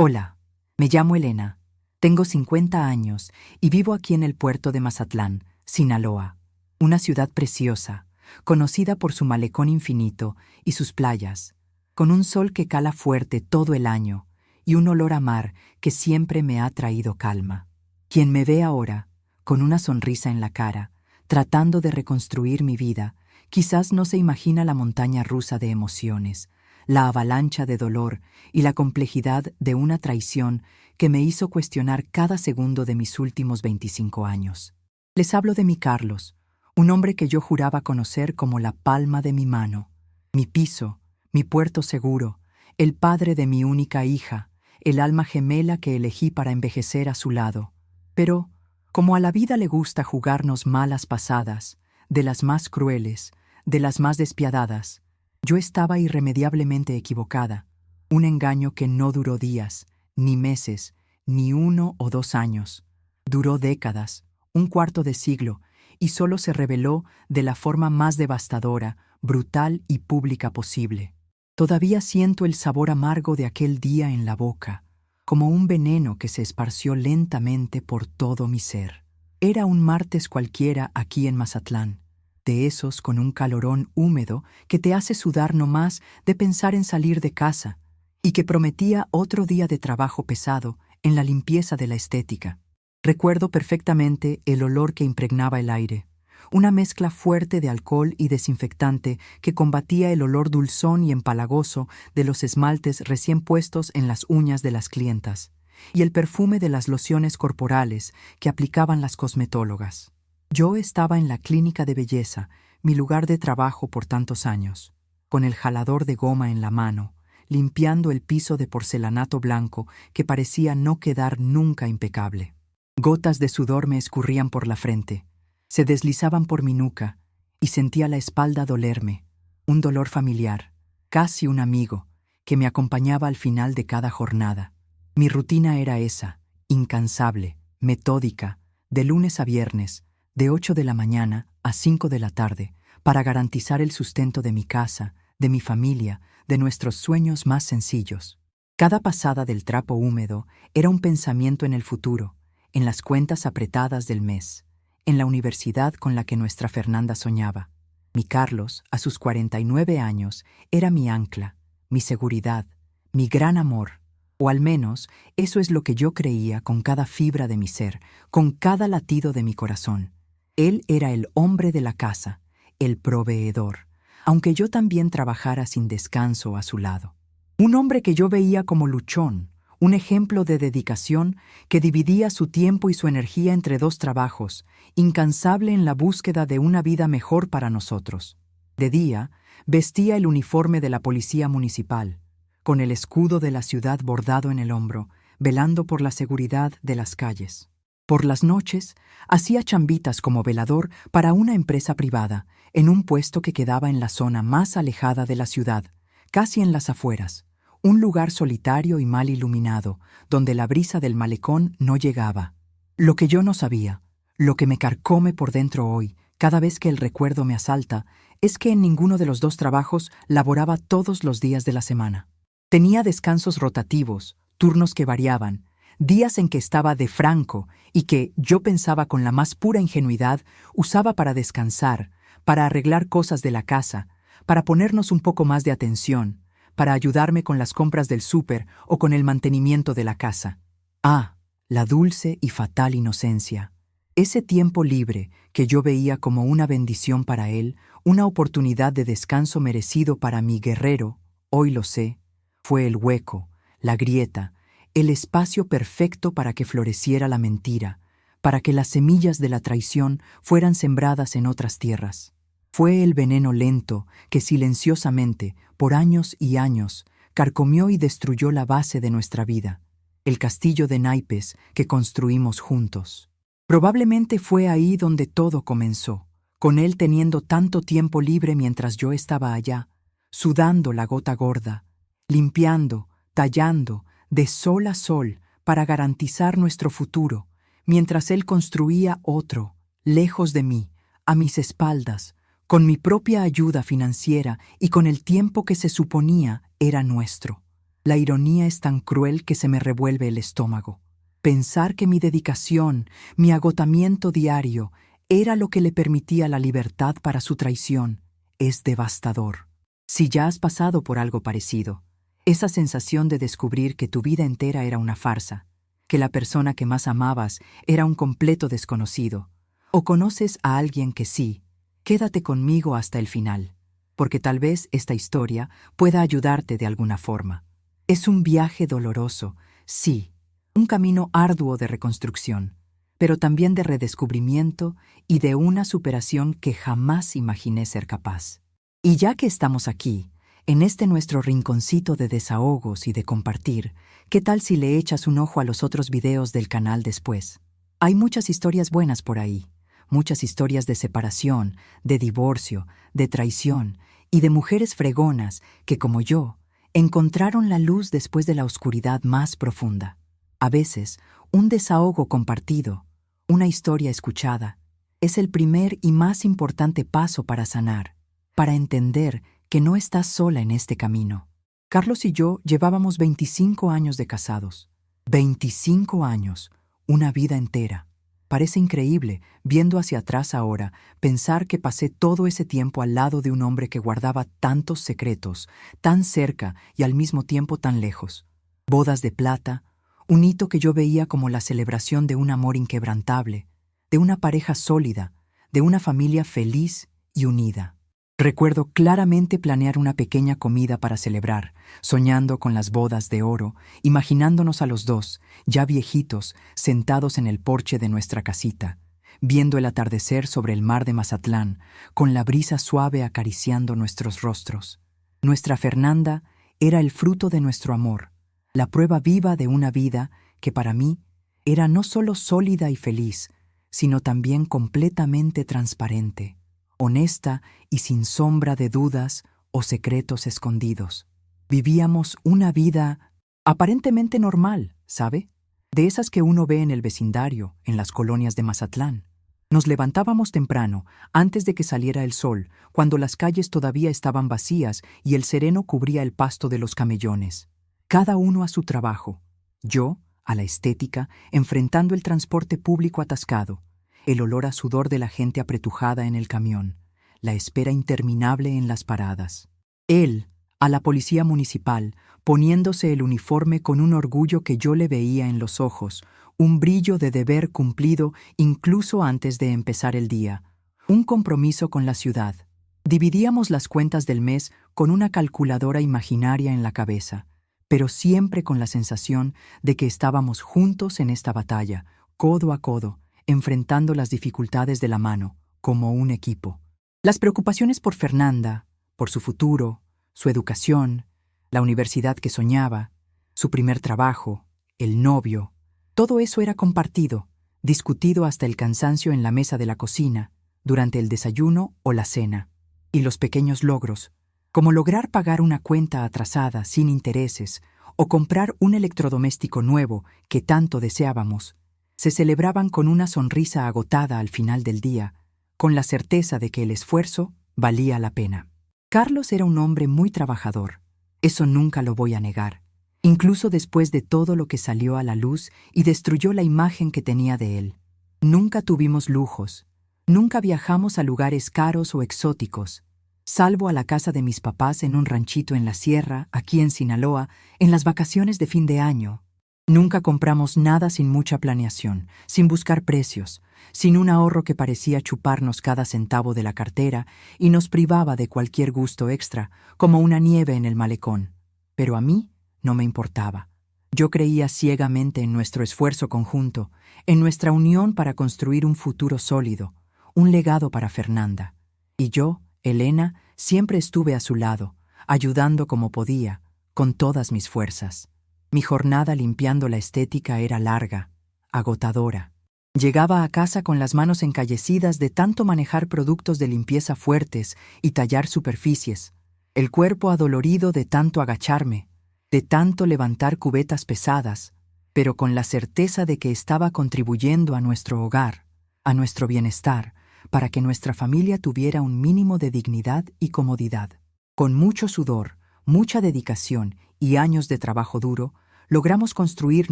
Hola, me llamo Elena, tengo 50 años y vivo aquí en el puerto de Mazatlán, Sinaloa, una ciudad preciosa, conocida por su malecón infinito y sus playas, con un sol que cala fuerte todo el año y un olor a mar que siempre me ha traído calma. Quien me ve ahora, con una sonrisa en la cara, tratando de reconstruir mi vida, quizás no se imagina la montaña rusa de emociones, la avalancha de dolor y la complejidad de una traición que me hizo cuestionar cada segundo de mis últimos 25 años. Les hablo de mi Carlos, un hombre que yo juraba conocer como la palma de mi mano, mi piso, mi puerto seguro, el padre de mi única hija, el alma gemela que elegí para envejecer a su lado. Pero, como a la vida le gusta jugarnos malas pasadas, de las más crueles, de las más despiadadas, yo estaba irremediablemente equivocada, un engaño que no duró días, ni meses, ni 1 o 2 años. Duró décadas, un cuarto de siglo, y solo se reveló de la forma más devastadora, brutal y pública posible. Todavía siento el sabor amargo de aquel día en la boca, como un veneno que se esparció lentamente por todo mi ser. Era un martes cualquiera aquí en Mazatlán, de esos con un calorón húmedo que te hace sudar nomás de pensar en salir de casa, y que prometía otro día de trabajo pesado en la limpieza de la estética. Recuerdo perfectamente el olor que impregnaba el aire, una mezcla fuerte de alcohol y desinfectante que combatía el olor dulzón y empalagoso de los esmaltes recién puestos en las uñas de las clientas, y el perfume de las lociones corporales que aplicaban las cosmetólogas. Yo estaba en la clínica de belleza, mi lugar de trabajo por tantos años, con el jalador de goma en la mano, limpiando el piso de porcelanato blanco que parecía no quedar nunca impecable. Gotas de sudor me escurrían por la frente, se deslizaban por mi nuca y sentía la espalda dolerme, un dolor familiar, casi un amigo, que me acompañaba al final de cada jornada. Mi rutina era esa, incansable, metódica, de lunes a viernes, de 8 de la mañana a 5 de la tarde, para garantizar el sustento de mi casa, de mi familia, de nuestros sueños más sencillos. Cada pasada del trapo húmedo era un pensamiento en el futuro, en las cuentas apretadas del mes, en la universidad con la que nuestra Fernanda soñaba. Mi Carlos, a sus 49 años, era mi ancla, mi seguridad, mi gran amor, o al menos eso es lo que yo creía con cada fibra de mi ser, con cada latido de mi corazón. Él era el hombre de la casa, el proveedor, aunque yo también trabajara sin descanso a su lado. Un hombre que yo veía como luchón, un ejemplo de dedicación que dividía su tiempo y su energía entre 2 trabajos, incansable en la búsqueda de una vida mejor para nosotros. De día, vestía el uniforme de la policía municipal, con el escudo de la ciudad bordado en el hombro, velando por la seguridad de las calles. Por las noches, hacía chambitas como velador para una empresa privada, en un puesto que quedaba en la zona más alejada de la ciudad, casi en las afueras, un lugar solitario y mal iluminado, donde la brisa del malecón no llegaba. Lo que yo no sabía, lo que me carcome por dentro hoy, cada vez que el recuerdo me asalta, es que en ninguno de los 2 trabajos laboraba todos los días de la semana. Tenía descansos rotativos, turnos que variaban, días en que estaba de franco y que, yo pensaba con la más pura ingenuidad, usaba para descansar, para arreglar cosas de la casa, para ponernos un poco más de atención, para ayudarme con las compras del súper o con el mantenimiento de la casa. Ah, la dulce y fatal inocencia. Ese tiempo libre que yo veía como una bendición para él, una oportunidad de descanso merecido para mi guerrero, hoy lo sé, fue el hueco, la grieta, el espacio perfecto para que floreciera la mentira, para que las semillas de la traición fueran sembradas en otras tierras. Fue el veneno lento que silenciosamente, por años y años, carcomió y destruyó la base de nuestra vida, el castillo de naipes que construimos juntos. Probablemente fue ahí donde todo comenzó, con él teniendo tanto tiempo libre mientras yo estaba allá, sudando la gota gorda, limpiando, tallando, de sol a sol para garantizar nuestro futuro, mientras él construía otro, lejos de mí, a mis espaldas, con mi propia ayuda financiera y con el tiempo que se suponía era nuestro. La ironía es tan cruel que se me revuelve el estómago. Pensar que mi dedicación, mi agotamiento diario, era lo que le permitía la libertad para su traición, es devastador. Si ya has pasado por algo parecido, esa sensación de descubrir que tu vida entera era una farsa, que la persona que más amabas era un completo desconocido, o conoces a alguien que sí, quédate conmigo hasta el final, porque tal vez esta historia pueda ayudarte de alguna forma. Es un viaje doloroso, sí, un camino arduo de reconstrucción, pero también de redescubrimiento y de una superación que jamás imaginé ser capaz. Y ya que estamos aquí, en este nuestro rinconcito de desahogos y de compartir, ¿qué tal si le echas un ojo a los otros videos del canal después? Hay muchas historias buenas por ahí, muchas historias de separación, de divorcio, de traición y de mujeres fregonas que, como yo, encontraron la luz después de la oscuridad más profunda. A veces, un desahogo compartido, una historia escuchada, es el primer y más importante paso para sanar, para entender que no estás sola en este camino. Carlos y yo llevábamos 25 años de casados. 25 años, una vida entera. Parece increíble, viendo hacia atrás ahora, pensar que pasé todo ese tiempo al lado de un hombre que guardaba tantos secretos, tan cerca y al mismo tiempo tan lejos. Bodas de plata, un hito que yo veía como la celebración de un amor inquebrantable, de una pareja sólida, de una familia feliz y unida. Recuerdo claramente planear una pequeña comida para celebrar, soñando con las bodas de oro, imaginándonos a los dos, ya viejitos, sentados en el porche de nuestra casita, viendo el atardecer sobre el mar de Mazatlán, con la brisa suave acariciando nuestros rostros. Nuestra Fernanda era el fruto de nuestro amor, la prueba viva de una vida que para mí era no solo sólida y feliz, sino también completamente transparente, honesta y sin sombra de dudas o secretos escondidos. Vivíamos una vida aparentemente normal, ¿sabe? De esas que uno ve en el vecindario, en las colonias de Mazatlán. Nos levantábamos temprano, antes de que saliera el sol, cuando las calles todavía estaban vacías y el sereno cubría el pasto de los camellones. Cada uno a su trabajo. Yo, a la estética, enfrentando el transporte público atascado, el olor a sudor de la gente apretujada en el camión, la espera interminable en las paradas. Él, a la policía municipal, poniéndose el uniforme con un orgullo que yo le veía en los ojos, un brillo de deber cumplido incluso antes de empezar el día, un compromiso con la ciudad. Dividíamos las cuentas del mes con una calculadora imaginaria en la cabeza, pero siempre con la sensación de que estábamos juntos en esta batalla, codo a codo, enfrentando las dificultades de la mano, como un equipo. Las preocupaciones por Fernanda, por su futuro, su educación, la universidad que soñaba, su primer trabajo, el novio, todo eso era compartido, discutido hasta el cansancio en la mesa de la cocina, durante el desayuno o la cena. Y los pequeños logros, como lograr pagar una cuenta atrasada sin intereses o comprar un electrodoméstico nuevo que tanto deseábamos, se celebraban con una sonrisa agotada al final del día, con la certeza de que el esfuerzo valía la pena. Carlos era un hombre muy trabajador, eso nunca lo voy a negar, incluso después de todo lo que salió a la luz y destruyó la imagen que tenía de él. Nunca tuvimos lujos, nunca viajamos a lugares caros o exóticos, salvo a la casa de mis papás en un ranchito en la sierra, aquí en Sinaloa, en las vacaciones de fin de año. Nunca compramos nada sin mucha planeación, sin buscar precios, sin un ahorro que parecía chuparnos cada centavo de la cartera y nos privaba de cualquier gusto extra, como una nieve en el malecón. Pero a mí no me importaba. Yo creía ciegamente en nuestro esfuerzo conjunto, en nuestra unión para construir un futuro sólido, un legado para Fernanda. Y yo, Elena, siempre estuve a su lado, ayudando como podía, con todas mis fuerzas. Mi jornada limpiando la estética era larga, agotadora. Llegaba a casa con las manos encallecidas de tanto manejar productos de limpieza fuertes y tallar superficies, el cuerpo adolorido de tanto agacharme, de tanto levantar cubetas pesadas, pero con la certeza de que estaba contribuyendo a nuestro hogar, a nuestro bienestar, para que nuestra familia tuviera un mínimo de dignidad y comodidad. Con mucho sudor, mucha dedicación y años de trabajo duro, logramos construir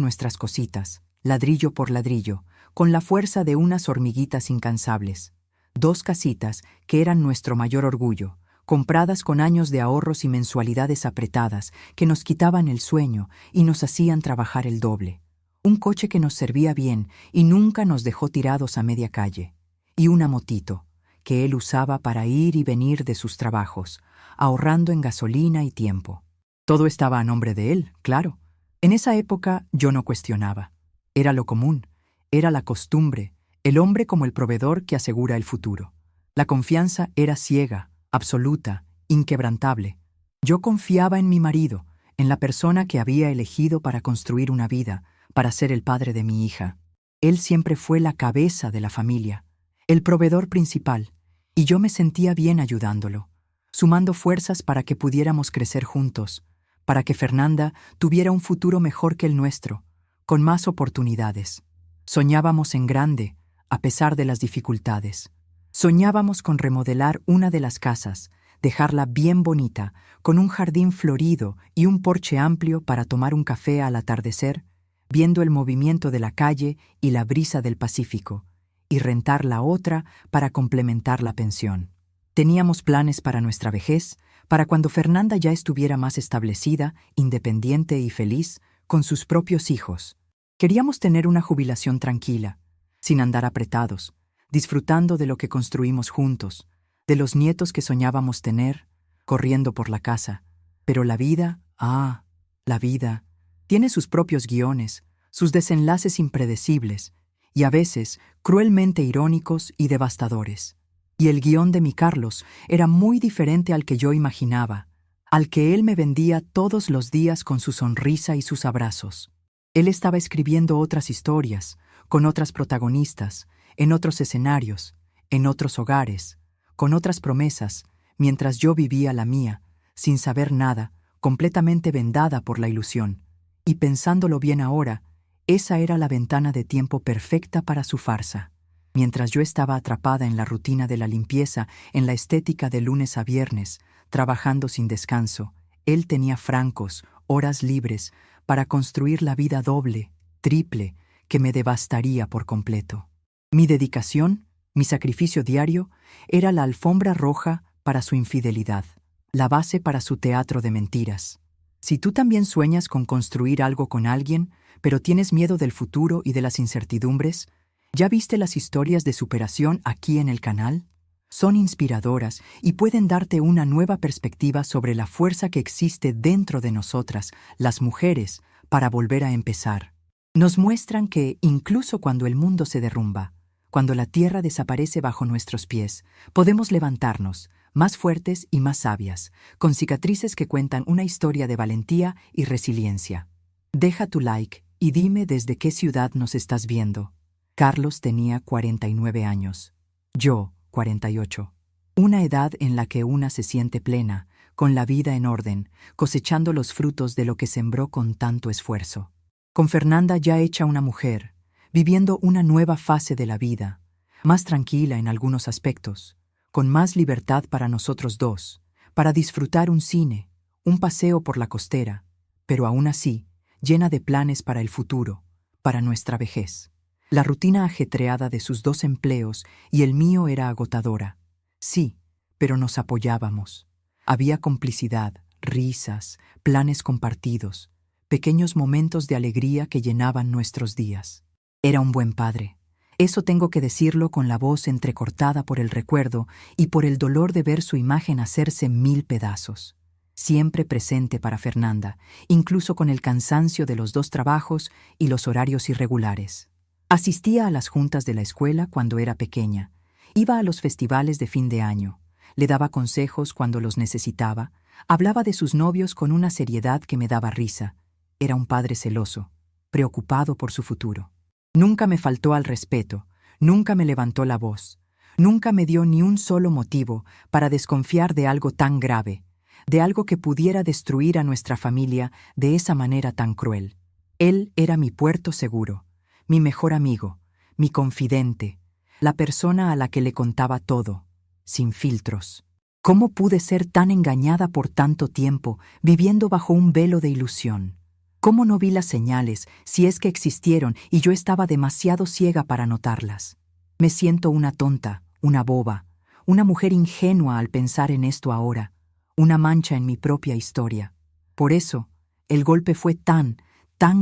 nuestras cositas, ladrillo por ladrillo, con la fuerza de unas hormiguitas incansables. 2 casitas que eran nuestro mayor orgullo, compradas con años de ahorros y mensualidades apretadas que nos quitaban el sueño y nos hacían trabajar el doble. Un coche que nos servía bien y nunca nos dejó tirados a media calle. Y una motito, que él usaba para ir y venir de sus trabajos, ahorrando en gasolina y tiempo. Todo estaba a nombre de él, claro. En esa época yo no cuestionaba. Era lo común, era la costumbre, el hombre como el proveedor que asegura el futuro. La confianza era ciega, absoluta, inquebrantable. Yo confiaba en mi marido, en la persona que había elegido para construir una vida, para ser el padre de mi hija. Él siempre fue la cabeza de la familia, el proveedor principal, y yo me sentía bien ayudándolo, sumando fuerzas para que pudiéramos crecer juntos, para que Fernanda tuviera un futuro mejor que el nuestro, con más oportunidades. Soñábamos en grande, a pesar de las dificultades. Soñábamos con remodelar una de las casas, dejarla bien bonita, con un jardín florido y un porche amplio para tomar un café al atardecer, viendo el movimiento de la calle y la brisa del Pacífico, y rentar la otra para complementar la pensión. Teníamos planes para nuestra vejez, para cuando Fernanda ya estuviera más establecida, independiente y feliz, con sus propios hijos. Queríamos tener una jubilación tranquila, sin andar apretados, disfrutando de lo que construimos juntos, de los nietos que soñábamos tener, corriendo por la casa. Pero la vida, la vida, tiene sus propios guiones, sus desenlaces impredecibles, y a veces cruelmente irónicos y devastadores. Y el guión de mi Carlos era muy diferente al que yo imaginaba, al que él me vendía todos los días con su sonrisa y sus abrazos. Él estaba escribiendo otras historias, con otras protagonistas, en otros escenarios, en otros hogares, con otras promesas, mientras yo vivía la mía, sin saber nada, completamente vendada por la ilusión. Y pensándolo bien ahora, esa era la ventana de tiempo perfecta para su farsa. Mientras yo estaba atrapada en la rutina de la limpieza, en la estética de lunes a viernes, trabajando sin descanso, él tenía francos, horas libres, para construir la vida doble, triple, que me devastaría por completo. Mi dedicación, mi sacrificio diario, era la alfombra roja para su infidelidad, la base para su teatro de mentiras. Si tú también sueñas con construir algo con alguien, pero tienes miedo del futuro y de las incertidumbres, ¿ya viste las historias de superación aquí en el canal? Son inspiradoras y pueden darte una nueva perspectiva sobre la fuerza que existe dentro de nosotras, las mujeres, para volver a empezar. Nos muestran que, incluso cuando el mundo se derrumba, cuando la tierra desaparece bajo nuestros pies, podemos levantarnos, más fuertes y más sabias, con cicatrices que cuentan una historia de valentía y resiliencia. Deja tu like y dime desde qué ciudad nos estás viendo. Carlos tenía 49 años. Yo, 48. Una edad en la que una se siente plena, con la vida en orden, cosechando los frutos de lo que sembró con tanto esfuerzo. Con Fernanda ya hecha una mujer, viviendo una nueva fase de la vida, más tranquila en algunos aspectos, con más libertad para nosotros dos, para disfrutar un cine, un paseo por la costera, pero aún así, llena de planes para el futuro, para nuestra vejez. La rutina ajetreada de sus 2 empleos y el mío era agotadora. Sí, pero nos apoyábamos. Había complicidad, risas, planes compartidos, pequeños momentos de alegría que llenaban nuestros días. Era un buen padre. Eso tengo que decirlo con la voz entrecortada por el recuerdo y por el dolor de ver su imagen hacerse 1000 pedazos. Siempre presente para Fernanda, incluso con el cansancio de los 2 trabajos y los horarios irregulares. Asistía a las juntas de la escuela cuando era pequeña, iba a los festivales de fin de año, le daba consejos cuando los necesitaba, hablaba de sus novios con una seriedad que me daba risa. Era un padre celoso, preocupado por su futuro. Nunca me faltó al respeto, nunca me levantó la voz, nunca me dio ni un solo motivo para desconfiar de algo tan grave, de algo que pudiera destruir a nuestra familia de esa manera tan cruel. Él era mi puerto seguro, mi mejor amigo, mi confidente, la persona a la que le contaba todo, sin filtros. ¿Cómo pude ser tan engañada por tanto tiempo, viviendo bajo un velo de ilusión? ¿Cómo no vi las señales, si es que existieron, y yo estaba demasiado ciega para notarlas? Me siento una tonta, una boba, una mujer ingenua al pensar en esto ahora, una mancha en mi propia historia. Por eso, el golpe fue tan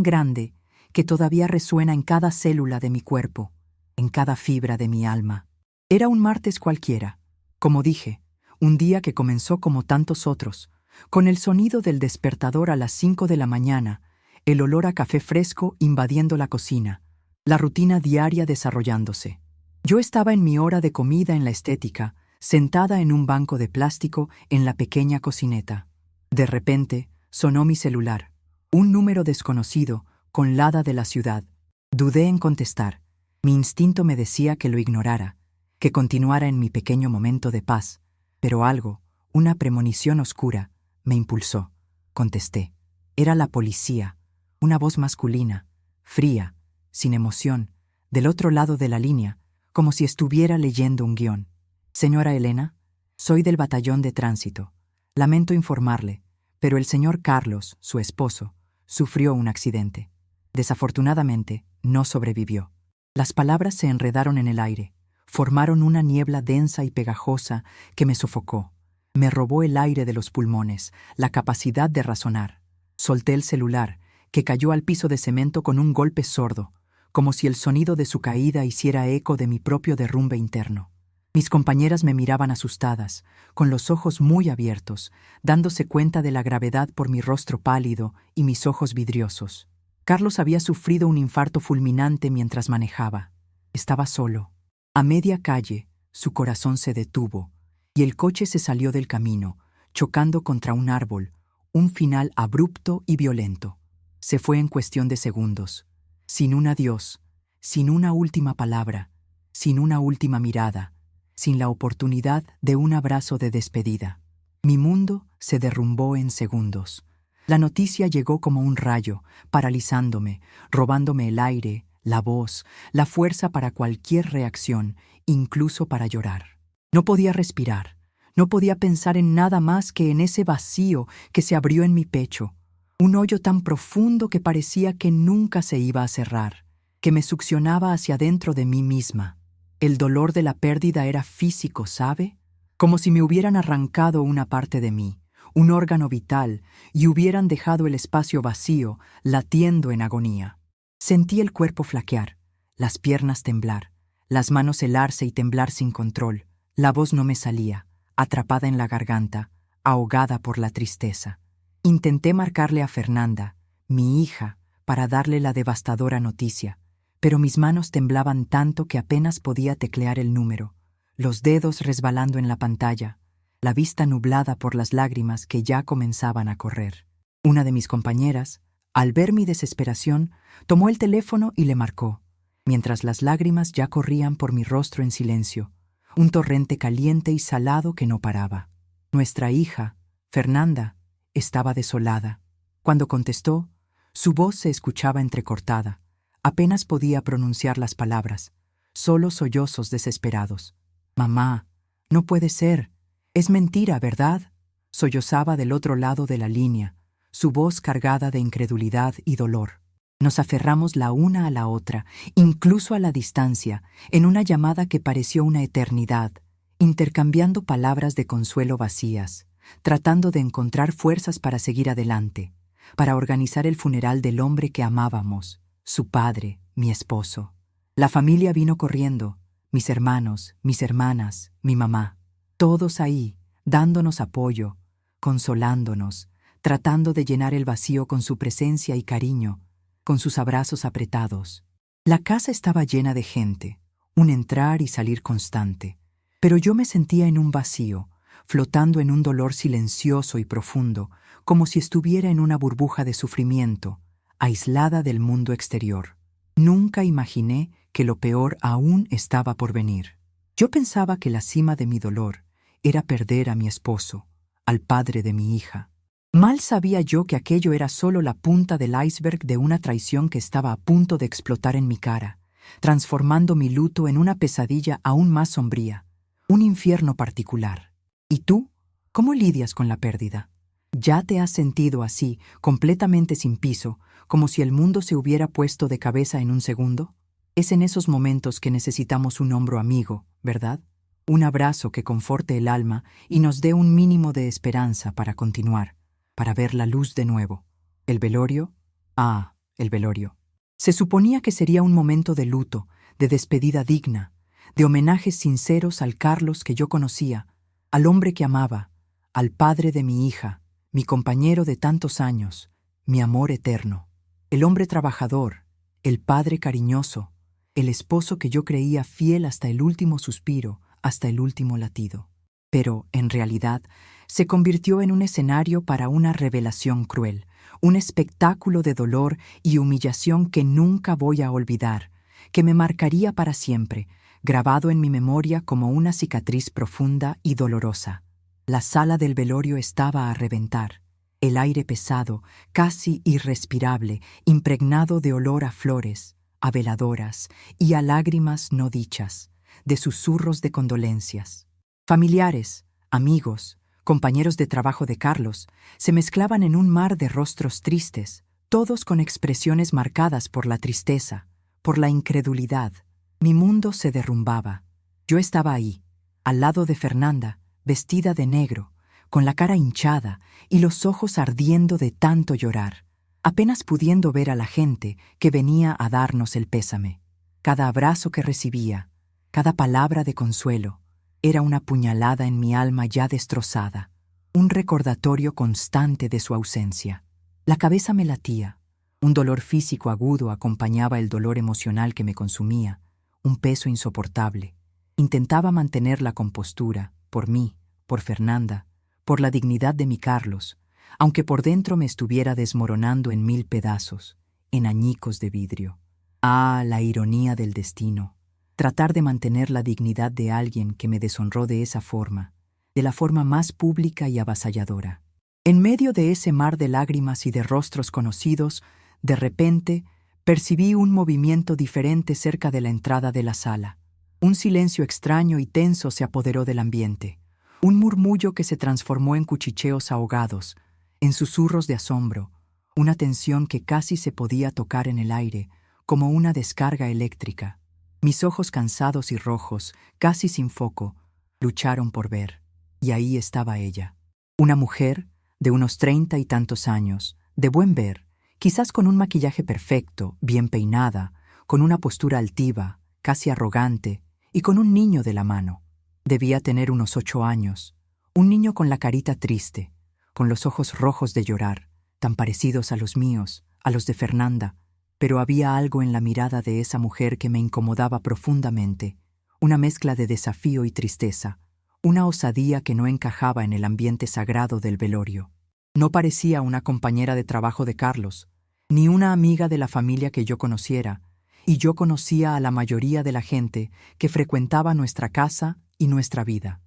grande, que todavía resuena en cada célula de mi cuerpo, en cada fibra de mi alma. Era un martes cualquiera, como dije, un día que comenzó como tantos otros, con el sonido del despertador a las 5 de la mañana, el olor a café fresco invadiendo la cocina, la rutina diaria desarrollándose. Yo estaba en mi hora de comida en la estética, sentada en un banco de plástico en la pequeña cocineta. De repente, sonó mi celular. Un número desconocido, con lada de la ciudad. Dudé en contestar. Mi instinto me decía que lo ignorara, que continuara en mi pequeño momento de paz. Pero algo, una premonición oscura, me impulsó. Contesté. Era la policía, una voz masculina, fría, sin emoción, del otro lado de la línea, como si estuviera leyendo un guión. Señora Elena, soy del batallón de tránsito. Lamento informarle, pero el señor Carlos, su esposo, sufrió un accidente. Desafortunadamente, no sobrevivió. Las palabras se enredaron en el aire, formaron una niebla densa y pegajosa que me sofocó. Me robó el aire de los pulmones, la capacidad de razonar. Solté el celular, que cayó al piso de cemento con un golpe sordo, como si el sonido de su caída hiciera eco de mi propio derrumbe interno. Mis compañeras me miraban asustadas, con los ojos muy abiertos, dándose cuenta de la gravedad por mi rostro pálido y mis ojos vidriosos. Carlos había sufrido un infarto fulminante mientras manejaba. Estaba solo. A media calle, su corazón se detuvo, y el coche se salió del camino, chocando contra un árbol, un final abrupto y violento. Se fue en cuestión de segundos, sin un adiós, sin una última palabra, sin una última mirada, sin la oportunidad de un abrazo de despedida. Mi mundo se derrumbó en segundos. La noticia llegó como un rayo, paralizándome, robándome el aire, la voz, la fuerza para cualquier reacción, incluso para llorar. No podía respirar, no podía pensar en nada más que en ese vacío que se abrió en mi pecho, un hoyo tan profundo que parecía que nunca se iba a cerrar, que me succionaba hacia dentro de mí misma. El dolor de la pérdida era físico, ¿sabe? Como si me hubieran arrancado una parte de mí, un órgano vital, y hubieran dejado el espacio vacío, latiendo en agonía. Sentí el cuerpo flaquear, las piernas temblar, las manos helarse y temblar sin control. La voz no me salía, atrapada en la garganta, ahogada por la tristeza. Intenté marcarle a Fernanda, mi hija, para darle la devastadora noticia, pero mis manos temblaban tanto que apenas podía teclear el número, los dedos resbalando en la pantalla, la vista nublada por las lágrimas que ya comenzaban a correr. Una de mis compañeras, al ver mi desesperación, tomó el teléfono y le marcó, mientras las lágrimas ya corrían por mi rostro en silencio, un torrente caliente y salado que no paraba. Nuestra hija, Fernanda, estaba desolada. Cuando contestó, su voz se escuchaba entrecortada. Apenas podía pronunciar las palabras, solo sollozos desesperados. «Mamá, no puede ser. Es mentira, ¿verdad?», sollozaba del otro lado de la línea, su voz cargada de incredulidad y dolor. Nos aferramos la una a la otra, incluso a la distancia, en una llamada que pareció una eternidad, intercambiando palabras de consuelo vacías, tratando de encontrar fuerzas para seguir adelante, para organizar el funeral del hombre que amábamos, su padre, mi esposo. La familia vino corriendo, mis hermanos, mis hermanas, mi mamá, todos ahí, dándonos apoyo, consolándonos, tratando de llenar el vacío con su presencia y cariño, con sus abrazos apretados. La casa estaba llena de gente, un entrar y salir constante, pero yo me sentía en un vacío, flotando en un dolor silencioso y profundo, como si estuviera en una burbuja de sufrimiento, aislada del mundo exterior. Nunca imaginé que lo peor aún estaba por venir. Yo pensaba que la cima de mi dolor era perder a mi esposo, al padre de mi hija. Mal sabía yo que aquello era solo la punta del iceberg de una traición que estaba a punto de explotar en mi cara, transformando mi luto en una pesadilla aún más sombría, un infierno particular. ¿Y tú? ¿Cómo lidias con la pérdida? ¿Ya te has sentido así, completamente sin piso, como si el mundo se hubiera puesto de cabeza en un segundo? Es en esos momentos que necesitamos un hombro amigo, ¿verdad? Un abrazo que conforte el alma y nos dé un mínimo de esperanza para continuar, para ver la luz de nuevo. ¿El velorio? Ah, el velorio. Se suponía que sería un momento de luto, de despedida digna, de homenajes sinceros al Carlos que yo conocía, al hombre que amaba, al padre de mi hija, mi compañero de tantos años, mi amor eterno, el hombre trabajador, el padre cariñoso, el esposo que yo creía fiel hasta el último suspiro, hasta el último latido. Pero, en realidad, se convirtió en un escenario para una revelación cruel, un espectáculo de dolor y humillación que nunca voy a olvidar, que me marcaría para siempre, grabado en mi memoria como una cicatriz profunda y dolorosa. La sala del velorio estaba a reventar. El aire pesado, casi irrespirable, impregnado de olor a flores, a veladoras y a lágrimas no dichas, de susurros de condolencias. Familiares, amigos, compañeros de trabajo de Carlos, se mezclaban en un mar de rostros tristes, todos con expresiones marcadas por la tristeza, por la incredulidad. Mi mundo se derrumbaba. Yo estaba ahí, al lado de Fernanda, vestida de negro, con la cara hinchada y los ojos ardiendo de tanto llorar, apenas pudiendo ver a la gente que venía a darnos el pésame. Cada abrazo que recibía, cada palabra de consuelo, era una puñalada en mi alma ya destrozada, un recordatorio constante de su ausencia. La cabeza me latía, un dolor físico agudo acompañaba el dolor emocional que me consumía, un peso insoportable. Intentaba mantener la compostura, por mí, por Fernanda, por la dignidad de mi Carlos, aunque por dentro me estuviera desmoronando en 1000 pedazos, en añicos de vidrio. Ah, la ironía del destino. Tratar de mantener la dignidad de alguien que me deshonró de esa forma, de la forma más pública y avasalladora. En medio de ese mar de lágrimas y de rostros conocidos, de repente, percibí un movimiento diferente cerca de la entrada de la sala. Un silencio extraño y tenso se apoderó del ambiente. Un murmullo que se transformó en cuchicheos ahogados, en susurros de asombro, una tensión que casi se podía tocar en el aire, como una descarga eléctrica. Mis ojos cansados y rojos, casi sin foco, lucharon por ver. Y ahí estaba ella. Una mujer, de unos 30 y tantos años, de buen ver, quizás con un maquillaje perfecto, bien peinada, con una postura altiva, casi arrogante, y con un niño de la mano. Debía tener unos 8 años, un niño con la carita triste, con los ojos rojos de llorar, tan parecidos a los míos, a los de Fernanda, pero había algo en la mirada de esa mujer que me incomodaba profundamente, una mezcla de desafío y tristeza, una osadía que no encajaba en el ambiente sagrado del velorio. No parecía una compañera de trabajo de Carlos, ni una amiga de la familia que yo conociera, y yo conocía a la mayoría de la gente que frecuentaba nuestra casa y nuestra vida.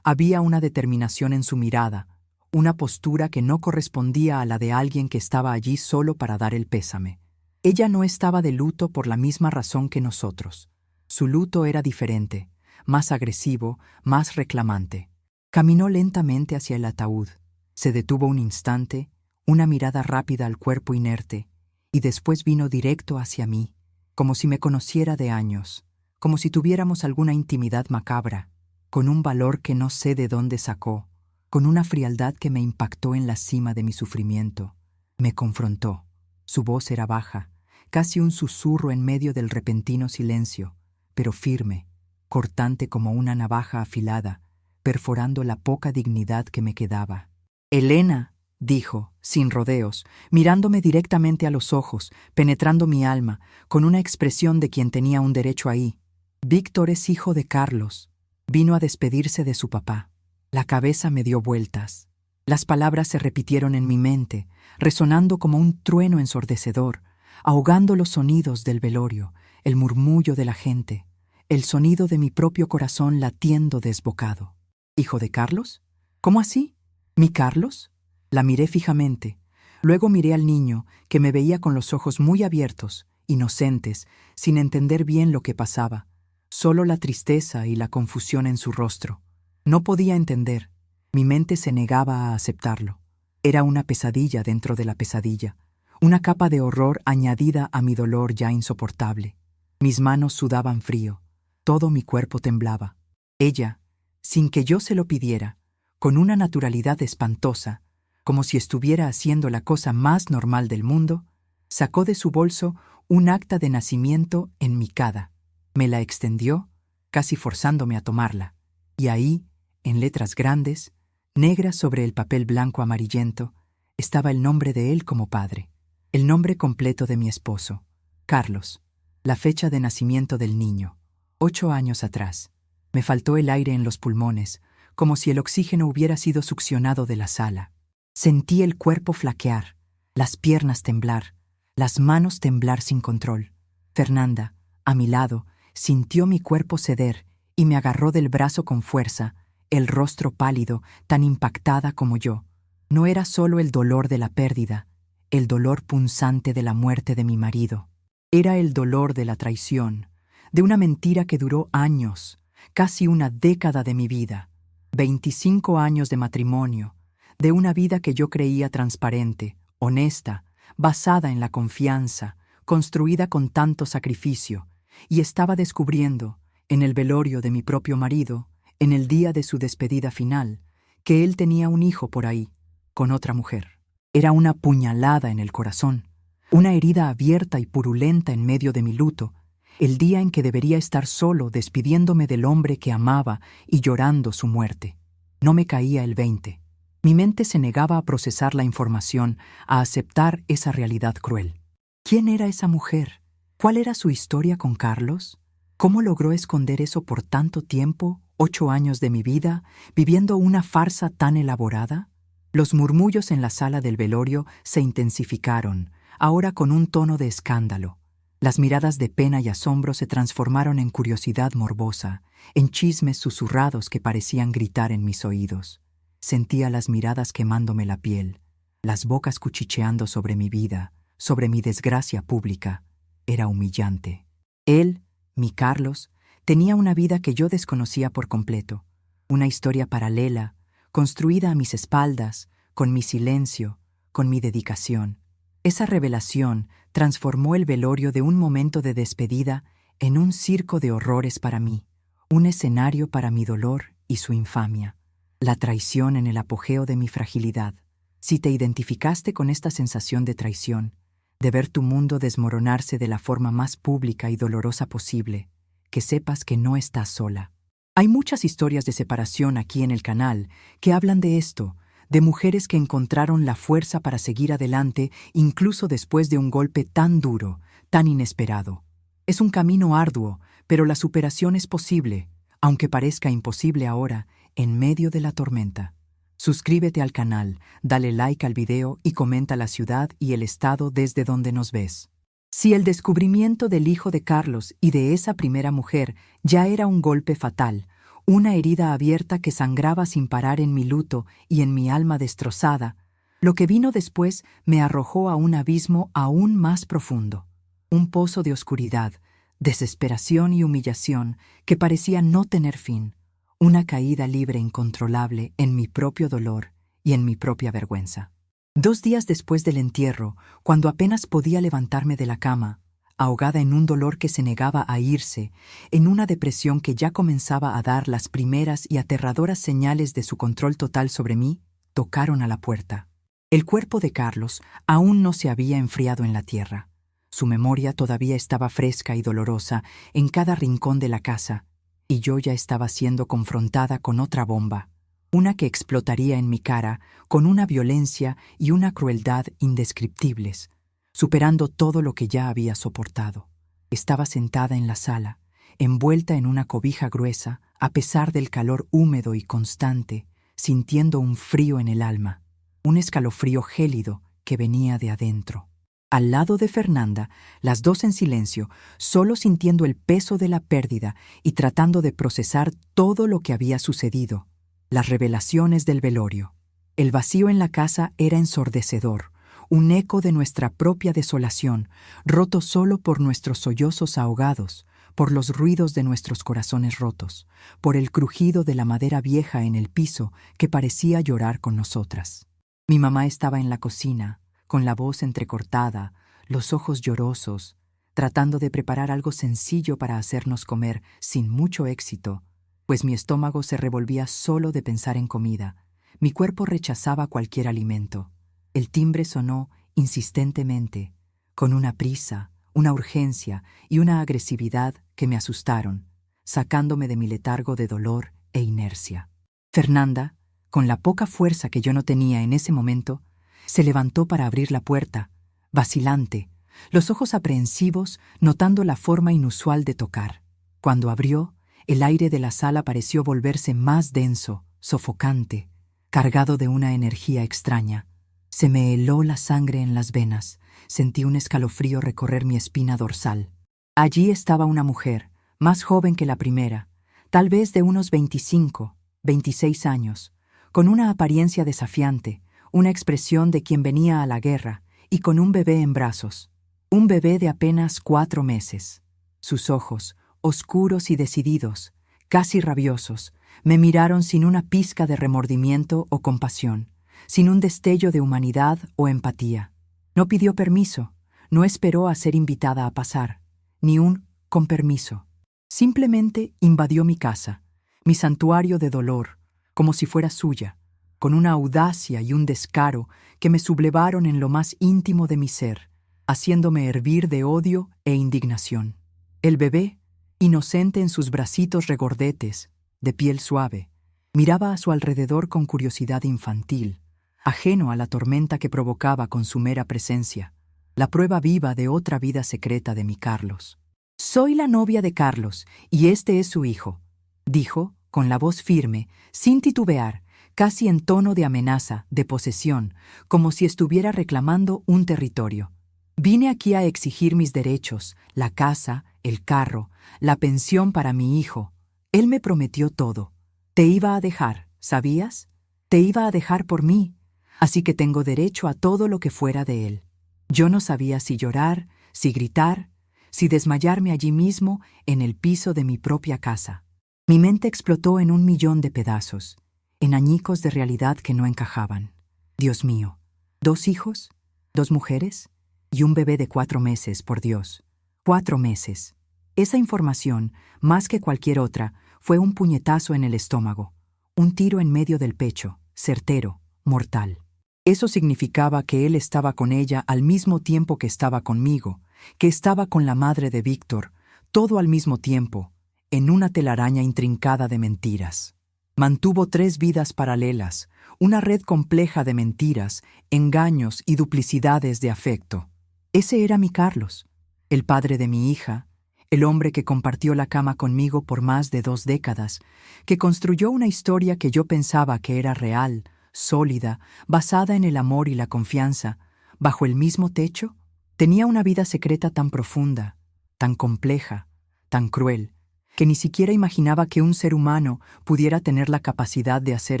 Había una determinación en su mirada, una postura que no correspondía a la de alguien que estaba allí solo para dar el pésame. Ella no estaba de luto por la misma razón que nosotros. Su luto era diferente, más agresivo, más reclamante. Caminó lentamente hacia el ataúd. Se detuvo un instante, una mirada rápida al cuerpo inerte, y después vino directo hacia mí, como si me conociera de años, como si tuviéramos alguna intimidad macabra, con un valor que no sé de dónde sacó, con una frialdad que me impactó en la cima de mi sufrimiento. Me confrontó. Su voz era baja, casi un susurro en medio del repentino silencio, pero firme, cortante como una navaja afilada, perforando la poca dignidad que me quedaba. «Elena», dijo, sin rodeos, mirándome directamente a los ojos, penetrando mi alma, con una expresión de quien tenía un derecho ahí. «Víctor es hijo de Carlos. Vino a despedirse de su papá». La cabeza me dio vueltas. Las palabras se repitieron en mi mente, resonando como un trueno ensordecedor, ahogando los sonidos del velorio, el murmullo de la gente, el sonido de mi propio corazón latiendo desbocado. ¿Hijo de Carlos? ¿Cómo así? ¿Mi Carlos? La miré fijamente. Luego miré al niño, que me veía con los ojos muy abiertos, inocentes, sin entender bien lo que pasaba. Solo la tristeza y la confusión en su rostro. No podía entender. Mi mente se negaba a aceptarlo. Era una pesadilla dentro de la pesadilla, una capa de horror añadida a mi dolor ya insoportable. Mis manos sudaban frío, todo mi cuerpo temblaba. Ella, sin que yo se lo pidiera, con una naturalidad espantosa, como si estuviera haciendo la cosa más normal del mundo, sacó de su bolso un acta de nacimiento enmicada. Me la extendió, casi forzándome a tomarla, y ahí, en letras grandes, negras sobre el papel blanco amarillento, estaba el nombre de él como padre, el nombre completo de mi esposo, Carlos, la fecha de nacimiento del niño, 8 años atrás. Me faltó el aire en los pulmones, como si el oxígeno hubiera sido succionado de la sala. Sentí el cuerpo flaquear, las piernas temblar, las manos temblar sin control. Fernanda, a mi lado, sintió mi cuerpo ceder y me agarró del brazo con fuerza, el rostro pálido, tan impactada como yo. No era solo el dolor de la pérdida, el dolor punzante de la muerte de mi marido. Era el dolor de la traición, de una mentira que duró años, casi una década de mi vida, 25 años de matrimonio, de una vida que yo creía transparente, honesta, basada en la confianza, construida con tanto sacrificio, y estaba descubriendo, en el velorio de mi propio marido, en el día de su despedida final, que él tenía un hijo por ahí, con otra mujer. Era una puñalada en el corazón, una herida abierta y purulenta en medio de mi luto, el día en que debería estar solo despidiéndome del hombre que amaba y llorando su muerte. No me caía el 20. Mi mente se negaba a procesar la información, a aceptar esa realidad cruel. ¿Quién era esa mujer? ¿Cuál era su historia con Carlos? ¿Cómo logró esconder eso por tanto tiempo, 8 años de mi vida, viviendo una farsa tan elaborada? Los murmullos en la sala del velorio se intensificaron, ahora con un tono de escándalo. Las miradas de pena y asombro se transformaron en curiosidad morbosa, en chismes susurrados que parecían gritar en mis oídos. Sentía las miradas quemándome la piel, las bocas cuchicheando sobre mi vida, sobre mi desgracia pública. Era humillante. Él, mi Carlos, tenía una vida que yo desconocía por completo, una historia paralela, construida a mis espaldas, con mi silencio, con mi dedicación. Esa revelación transformó el velorio de un momento de despedida en un circo de horrores para mí, un escenario para mi dolor y su infamia, la traición en el apogeo de mi fragilidad. Si te identificaste con esta sensación de traición, de ver tu mundo desmoronarse de la forma más pública y dolorosa posible, que sepas que no estás sola. Hay muchas historias de separación aquí en el canal que hablan de esto, de mujeres que encontraron la fuerza para seguir adelante incluso después de un golpe tan duro, tan inesperado. Es un camino arduo, pero la superación es posible, aunque parezca imposible ahora, en medio de la tormenta. Suscríbete al canal, dale like al video y comenta la ciudad y el estado desde donde nos ves. Si el descubrimiento del hijo de Carlos y de esa primera mujer ya era un golpe fatal, una herida abierta que sangraba sin parar en mi luto y en mi alma destrozada, lo que vino después me arrojó a un abismo aún más profundo, un pozo de oscuridad, desesperación y humillación que parecía no tener fin, una caída libre incontrolable en mi propio dolor y en mi propia vergüenza. 2 días después del entierro, cuando apenas podía levantarme de la cama, ahogada en un dolor que se negaba a irse, en una depresión que ya comenzaba a dar las primeras y aterradoras señales de su control total sobre mí, tocaron a la puerta. El cuerpo de Carlos aún no se había enfriado en la tierra. Su memoria todavía estaba fresca y dolorosa en cada rincón de la casa, y yo ya estaba siendo confrontada con otra bomba, una que explotaría en mi cara con una violencia y una crueldad indescriptibles, superando todo lo que ya había soportado. Estaba sentada en la sala, envuelta en una cobija gruesa, a pesar del calor húmedo y constante, sintiendo un frío en el alma, un escalofrío gélido que venía de adentro. Al lado de Fernanda, las dos en silencio, solo sintiendo el peso de la pérdida y tratando de procesar todo lo que había sucedido. Las revelaciones del velorio. El vacío en la casa era ensordecedor, un eco de nuestra propia desolación, roto solo por nuestros sollozos ahogados, por los ruidos de nuestros corazones rotos, por el crujido de la madera vieja en el piso que parecía llorar con nosotras. Mi mamá estaba en la cocina, con la voz entrecortada, los ojos llorosos, tratando de preparar algo sencillo para hacernos comer sin mucho éxito, pues mi estómago se revolvía solo de pensar en comida. Mi cuerpo rechazaba cualquier alimento. El timbre sonó insistentemente, con una prisa, una urgencia y una agresividad que me asustaron, sacándome de mi letargo de dolor e inercia. Fernanda, con la poca fuerza que yo no tenía en ese momento, se levantó para abrir la puerta, vacilante, los ojos aprehensivos, notando la forma inusual de tocar. Cuando abrió, el aire de la sala pareció volverse más denso, sofocante, cargado de una energía extraña. Se me heló la sangre en las venas, sentí un escalofrío recorrer mi espina dorsal. Allí estaba una mujer, más joven que la primera, tal vez de unos 25, 26 años, con una apariencia desafiante, una expresión de quien venía a la guerra, y con un bebé en brazos. Un bebé de apenas 4 meses. Sus ojos, oscuros y decididos, casi rabiosos, me miraron sin una pizca de remordimiento o compasión, sin un destello de humanidad o empatía. No pidió permiso, no esperó a ser invitada a pasar, ni un con permiso. Simplemente invadió mi casa, mi santuario de dolor, como si fuera suya, con una audacia y un descaro que me sublevaron en lo más íntimo de mi ser, haciéndome hervir de odio e indignación. El bebé, inocente en sus bracitos regordetes, de piel suave, miraba a su alrededor con curiosidad infantil, ajeno a la tormenta que provocaba con su mera presencia, la prueba viva de otra vida secreta de mi Carlos. «Soy la novia de Carlos, y este es su hijo», dijo, con la voz firme, sin titubear, casi en tono de amenaza, de posesión, como si estuviera reclamando un territorio. «Vine aquí a exigir mis derechos, la casa, el carro, la pensión para mi hijo. Él me prometió todo. Te iba a dejar, ¿sabías? Te iba a dejar por mí, así que tengo derecho a todo lo que fuera de él». Yo no sabía si llorar, si gritar, si desmayarme allí mismo en el piso de mi propia casa. Mi mente explotó en 1.000.000 de pedazos, en añicos de realidad que no encajaban. Dios mío, 2 hijos, 2 mujeres y un bebé de 4 meses, por Dios. 4 meses. Esa información, más que cualquier otra, fue un puñetazo en el estómago, un tiro en medio del pecho, certero, mortal. Eso significaba que él estaba con ella al mismo tiempo que estaba conmigo, que estaba con la madre de Víctor, todo al mismo tiempo, en una telaraña intrincada de mentiras. Mantuvo 3 vidas paralelas, una red compleja de mentiras, engaños y duplicidades de afecto. Ese era mi Carlos, el padre de mi hija, el hombre que compartió la cama conmigo por más de 2 décadas, que construyó una historia que yo pensaba que era real, sólida, basada en el amor y la confianza, bajo el mismo techo. Tenía una vida secreta tan profunda, tan compleja, tan cruel, que ni siquiera imaginaba que un ser humano pudiera tener la capacidad de hacer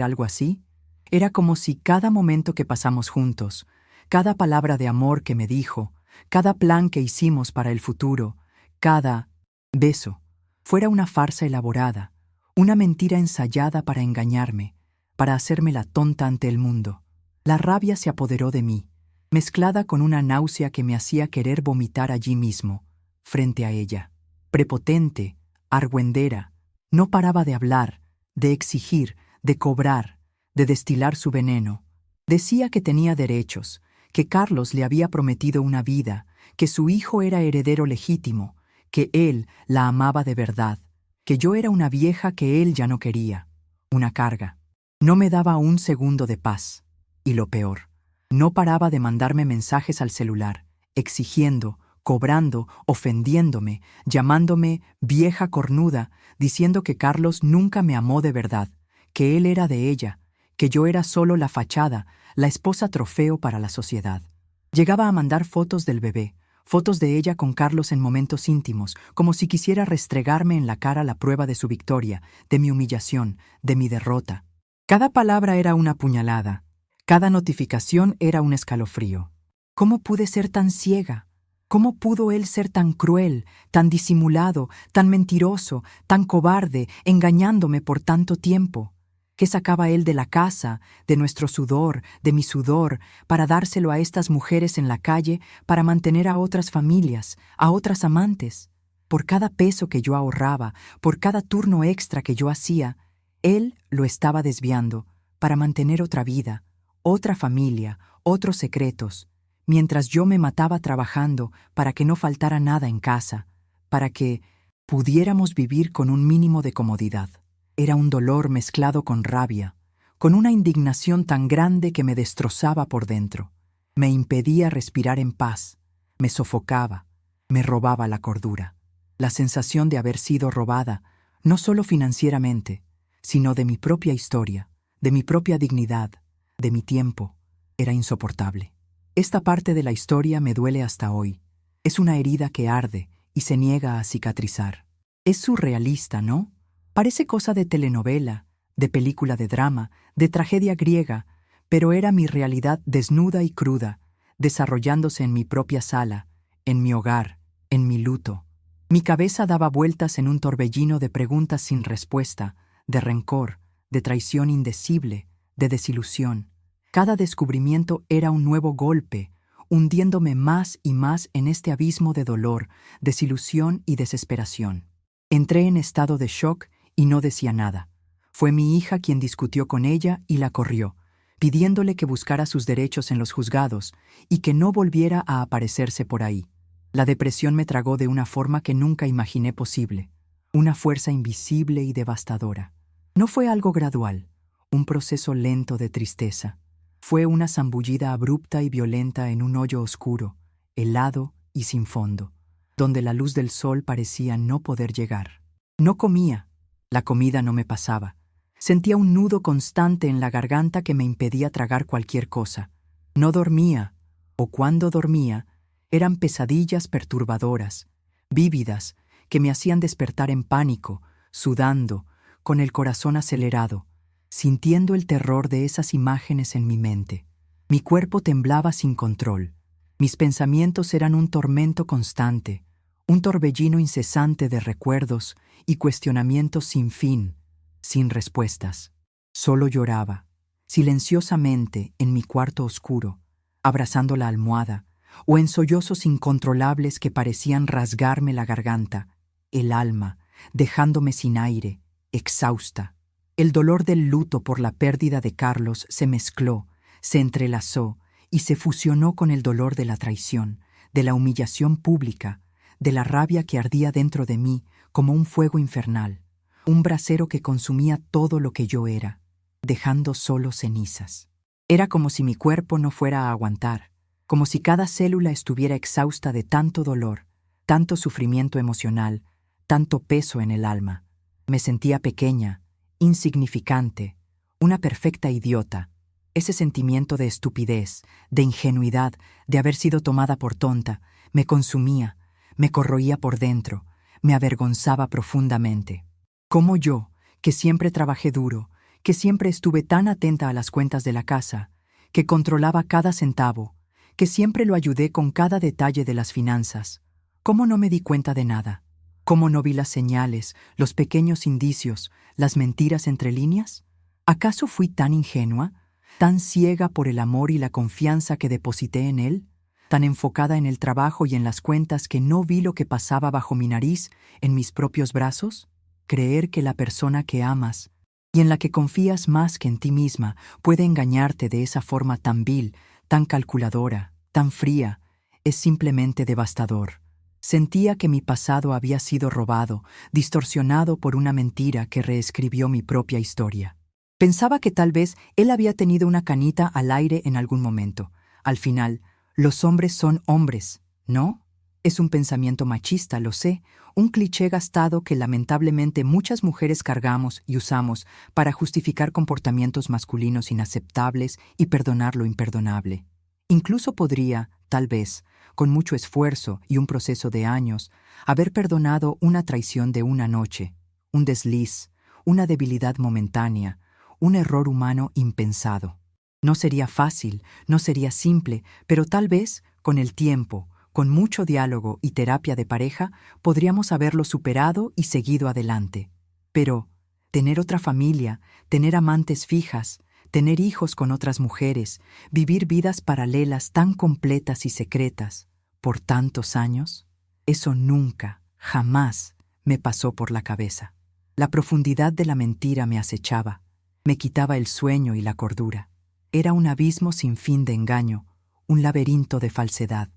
algo así. Era como si cada momento que pasamos juntos, cada palabra de amor que me dijo, cada plan que hicimos para el futuro, cada beso, fuera una farsa elaborada, una mentira ensayada para engañarme, para hacerme la tonta ante el mundo. La rabia se apoderó de mí, mezclada con una náusea que me hacía querer vomitar allí mismo, frente a ella. Prepotente, argüendera, no paraba de hablar, de exigir, de cobrar, de destilar su veneno. Decía que tenía derechos, que Carlos le había prometido una vida, que su hijo era heredero legítimo, que él la amaba de verdad, que yo era una vieja que él ya no quería, una carga. No me daba un segundo de paz. Y lo peor, no paraba de mandarme mensajes al celular, exigiendo, cobrando, ofendiéndome, llamándome vieja cornuda, diciendo que Carlos nunca me amó de verdad, que él era de ella, que yo era solo la fachada, la esposa trofeo para la sociedad. Llegaba a mandar fotos del bebé, fotos de ella con Carlos en momentos íntimos, como si quisiera restregarme en la cara la prueba de su victoria, de mi humillación, de mi derrota. Cada palabra era una puñalada, cada notificación era un escalofrío. ¿Cómo pude ser tan ciega? ¿Cómo pudo él ser tan cruel, tan disimulado, tan mentiroso, tan cobarde, engañándome por tanto tiempo? ¿Qué sacaba él de la casa, de nuestro sudor, de mi sudor, para dárselo a estas mujeres en la calle, para mantener a otras familias, a otras amantes? Por cada peso que yo ahorraba, por cada turno extra que yo hacía, él lo estaba desviando para mantener otra vida, otra familia, otros secretos, mientras yo me mataba trabajando para que no faltara nada en casa, para que pudiéramos vivir con un mínimo de comodidad. Era un dolor mezclado con rabia, con una indignación tan grande que me destrozaba por dentro. Me impedía respirar en paz, me sofocaba, me robaba la cordura. La sensación de haber sido robada, no solo financieramente, sino de mi propia historia, de mi propia dignidad, de mi tiempo, era insoportable. Esta parte de la historia me duele hasta hoy. Es una herida que arde y se niega a cicatrizar. Es surrealista, ¿no? Parece cosa de telenovela, de película de drama, de tragedia griega, pero era mi realidad desnuda y cruda, desarrollándose en mi propia sala, en mi hogar, en mi luto. Mi cabeza daba vueltas en un torbellino de preguntas sin respuesta, de rencor, de traición indecible, de desilusión. Cada descubrimiento era un nuevo golpe, hundiéndome más y más en este abismo de dolor, desilusión y desesperación. Entré en estado de shock y no decía nada. Fue mi hija quien discutió con ella y la corrió, pidiéndole que buscara sus derechos en los juzgados y que no volviera a aparecerse por ahí. La depresión me tragó de una forma que nunca imaginé posible, una fuerza invisible y devastadora. No fue algo gradual, un proceso lento de tristeza. Fue una zambullida abrupta y violenta en un hoyo oscuro, helado y sin fondo, donde la luz del sol parecía no poder llegar. No comía, la comida no me pasaba. Sentía un nudo constante en la garganta que me impedía tragar cualquier cosa. No dormía, o cuando dormía, eran pesadillas perturbadoras, vívidas, que me hacían despertar en pánico, sudando, con el corazón acelerado, sintiendo el terror de esas imágenes en mi mente. Mi cuerpo temblaba sin control. Mis pensamientos eran un tormento constante, un torbellino incesante de recuerdos y cuestionamientos sin fin, sin respuestas. Solo lloraba, silenciosamente en mi cuarto oscuro, abrazando la almohada, o en sollozos incontrolables que parecían rasgarme la garganta, el alma, dejándome sin aire, exhausta. El dolor del luto por la pérdida de Carlos se mezcló, se entrelazó y se fusionó con el dolor de la traición, de la humillación pública, de la rabia que ardía dentro de mí como un fuego infernal, un brasero que consumía todo lo que yo era, dejando solo cenizas. Era como si mi cuerpo no fuera a aguantar, como si cada célula estuviera exhausta de tanto dolor, tanto sufrimiento emocional, tanto peso en el alma. Me sentía pequeña, insignificante, una perfecta idiota. Ese sentimiento de estupidez, de ingenuidad, de haber sido tomada por tonta, me consumía, me corroía por dentro, me avergonzaba profundamente. ¿Cómo yo, que siempre trabajé duro, que siempre estuve tan atenta a las cuentas de la casa, que controlaba cada centavo, que siempre lo ayudé con cada detalle de las finanzas, cómo no me di cuenta de nada? ¿Cómo no vi las señales, los pequeños indicios, las mentiras entre líneas? ¿Acaso fui tan ingenua, tan ciega por el amor y la confianza que deposité en él, tan enfocada en el trabajo y en las cuentas que no vi lo que pasaba bajo mi nariz, en mis propios brazos? Creer que la persona que amas y en la que confías más que en ti misma puede engañarte de esa forma tan vil, tan calculadora, tan fría, es simplemente devastador. Sentía que mi pasado había sido robado, distorsionado por una mentira que reescribió mi propia historia. Pensaba que tal vez él había tenido una canita al aire en algún momento. Al final, los hombres son hombres, ¿no? Es un pensamiento machista, lo sé, un cliché gastado que lamentablemente muchas mujeres cargamos y usamos para justificar comportamientos masculinos inaceptables y perdonar lo imperdonable. Incluso podría, tal vez, con mucho esfuerzo y un proceso de años, haber perdonado una traición de una noche, un desliz, una debilidad momentánea, un error humano impensado. No sería fácil, no sería simple, pero tal vez, con el tiempo, Con mucho diálogo y terapia de pareja, podríamos haberlo superado y seguido adelante. Pero tener otra familia, tener amantes fijas, tener hijos con otras mujeres, vivir vidas paralelas tan completas y secretas, por tantos años, eso nunca, jamás me pasó por la cabeza. La profundidad de la mentira me acechaba, me quitaba el sueño y la cordura. Era un abismo sin fin de engaño, un laberinto de falsedad.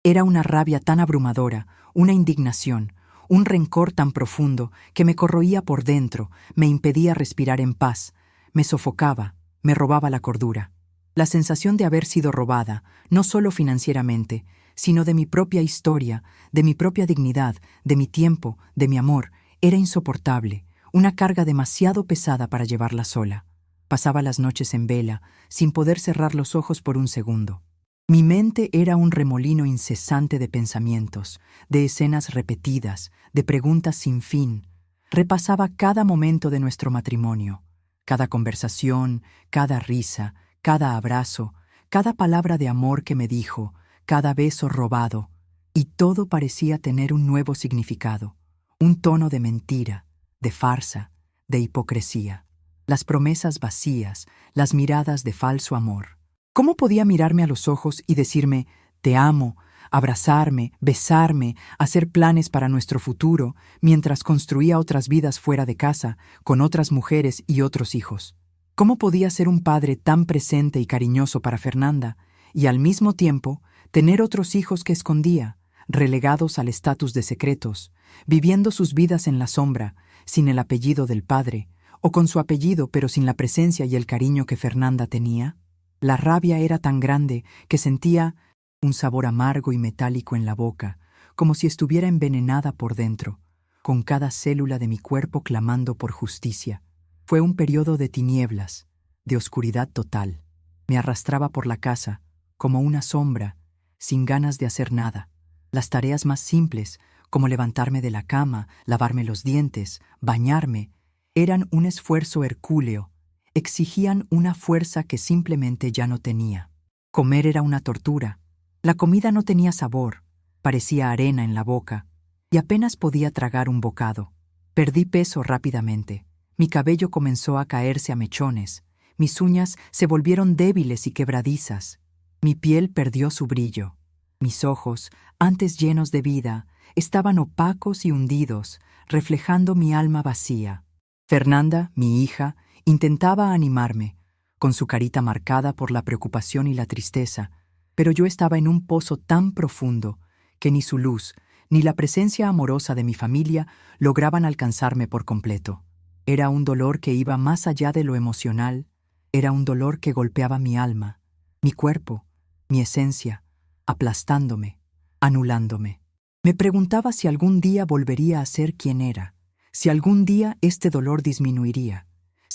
Era una rabia tan abrumadora, una indignación, un rencor tan profundo que me corroía por dentro, me impedía respirar en paz, me sofocaba, me robaba la cordura. La sensación de haber sido robada, no solo financieramente, sino de mi propia historia, de mi propia dignidad, de mi tiempo, de mi amor, era insoportable, una carga demasiado pesada para llevarla sola. Pasaba las noches en vela, sin poder cerrar los ojos por un segundo. Mi mente era un remolino incesante de pensamientos, de escenas repetidas, de preguntas sin fin. Repasaba cada momento de nuestro matrimonio, cada conversación, cada risa, cada abrazo, cada palabra de amor que me dijo, cada beso robado, y todo parecía tener un nuevo significado, un tono de mentira, de farsa, de hipocresía. Las promesas vacías, las miradas de falso amor. ¿Cómo podía mirarme a los ojos y decirme, te amo, abrazarme, besarme, hacer planes para nuestro futuro, mientras construía otras vidas fuera de casa, con otras mujeres y otros hijos? ¿Cómo podía ser un padre tan presente y cariñoso para Fernanda, y al mismo tiempo tener otros hijos que escondía, relegados al estatus de secretos, viviendo sus vidas en la sombra, sin el apellido del padre, o con su apellido pero sin la presencia y el cariño que Fernanda tenía? La rabia era tan grande que sentía un sabor amargo y metálico en la boca, como si estuviera envenenada por dentro, con cada célula de mi cuerpo clamando por justicia. Fue un periodo de tinieblas, de oscuridad total. Me arrastraba por la casa, como una sombra, sin ganas de hacer nada. Las tareas más simples, como levantarme de la cama, lavarme los dientes, bañarme, eran un esfuerzo hercúleo. Exigían una fuerza que simplemente ya no tenía. Comer era una tortura. La comida no tenía sabor, parecía arena en la boca, y apenas podía tragar un bocado. Perdí peso rápidamente. Mi cabello comenzó a caerse a mechones. Mis uñas se volvieron débiles y quebradizas. Mi piel perdió su brillo. Mis ojos, antes llenos de vida, estaban opacos y hundidos, reflejando mi alma vacía. Fernanda, mi hija, intentaba animarme, con su carita marcada por la preocupación y la tristeza, pero yo estaba en un pozo tan profundo que ni su luz, ni la presencia amorosa de mi familia lograban alcanzarme por completo. Era un dolor que iba más allá de lo emocional, era un dolor que golpeaba mi alma, mi cuerpo, mi esencia, aplastándome, anulándome. Me preguntaba si algún día volvería a ser quien era, si algún día este dolor disminuiría,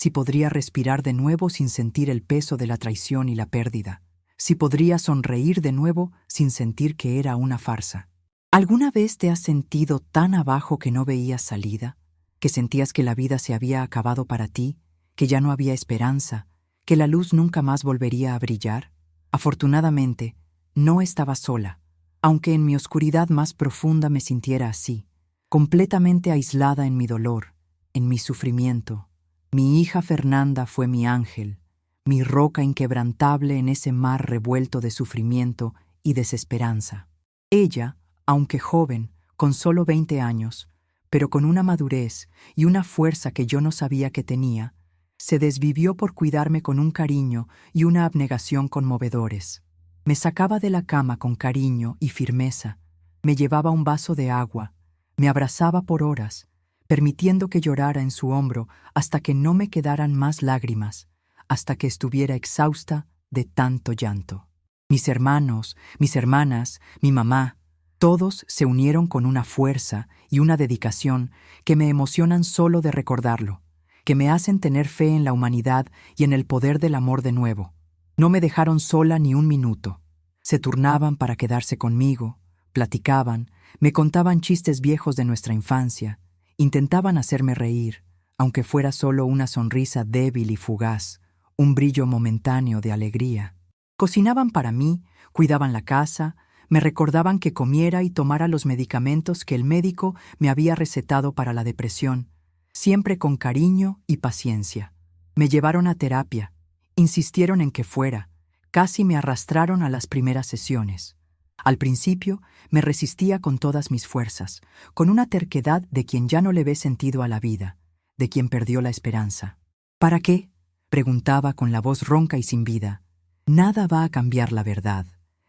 si podría respirar de nuevo sin sentir el peso de la traición y la pérdida, si podría sonreír de nuevo sin sentir que era una farsa. ¿Alguna vez te has sentido tan abajo que no veías salida? ¿Que sentías que la vida se había acabado para ti, que ya no había esperanza, que la luz nunca más volvería a brillar? Afortunadamente, no estaba sola, aunque en mi oscuridad más profunda me sintiera así, completamente aislada en mi dolor, en mi sufrimiento. Mi hija Fernanda fue mi ángel, mi roca inquebrantable en ese mar revuelto de sufrimiento y desesperanza. Ella, aunque joven, con solo 20 años, pero con una madurez y una fuerza que yo no sabía que tenía, se desvivió por cuidarme con un cariño y una abnegación conmovedores. Me sacaba de la cama con cariño y firmeza, me llevaba un vaso de agua, me abrazaba por horas, permitiendo que llorara en su hombro hasta que no me quedaran más lágrimas, hasta que estuviera exhausta de tanto llanto. Mis hermanos, mis hermanas, mi mamá, todos se unieron con una fuerza y una dedicación que me emocionan solo de recordarlo, que me hacen tener fe en la humanidad y en el poder del amor de nuevo. No me dejaron sola ni un minuto. Se turnaban para quedarse conmigo, platicaban, me contaban chistes viejos de nuestra infancia, intentaban hacerme reír, aunque fuera solo una sonrisa débil y fugaz, un brillo momentáneo de alegría. Cocinaban para mí, cuidaban la casa, Me recordaban que comiera y tomara los medicamentos que el médico me había recetado para la depresión, siempre con cariño y paciencia. Me llevaron a terapia, insistieron en que fuera, casi me arrastraron a las primeras sesiones. Al principio me resistía con todas mis fuerzas, con una terquedad de quien ya no le ve sentido a la vida, de quien perdió la esperanza. ¿Para qué?, preguntaba con la voz ronca y sin vida. Nada va a cambiar la verdad.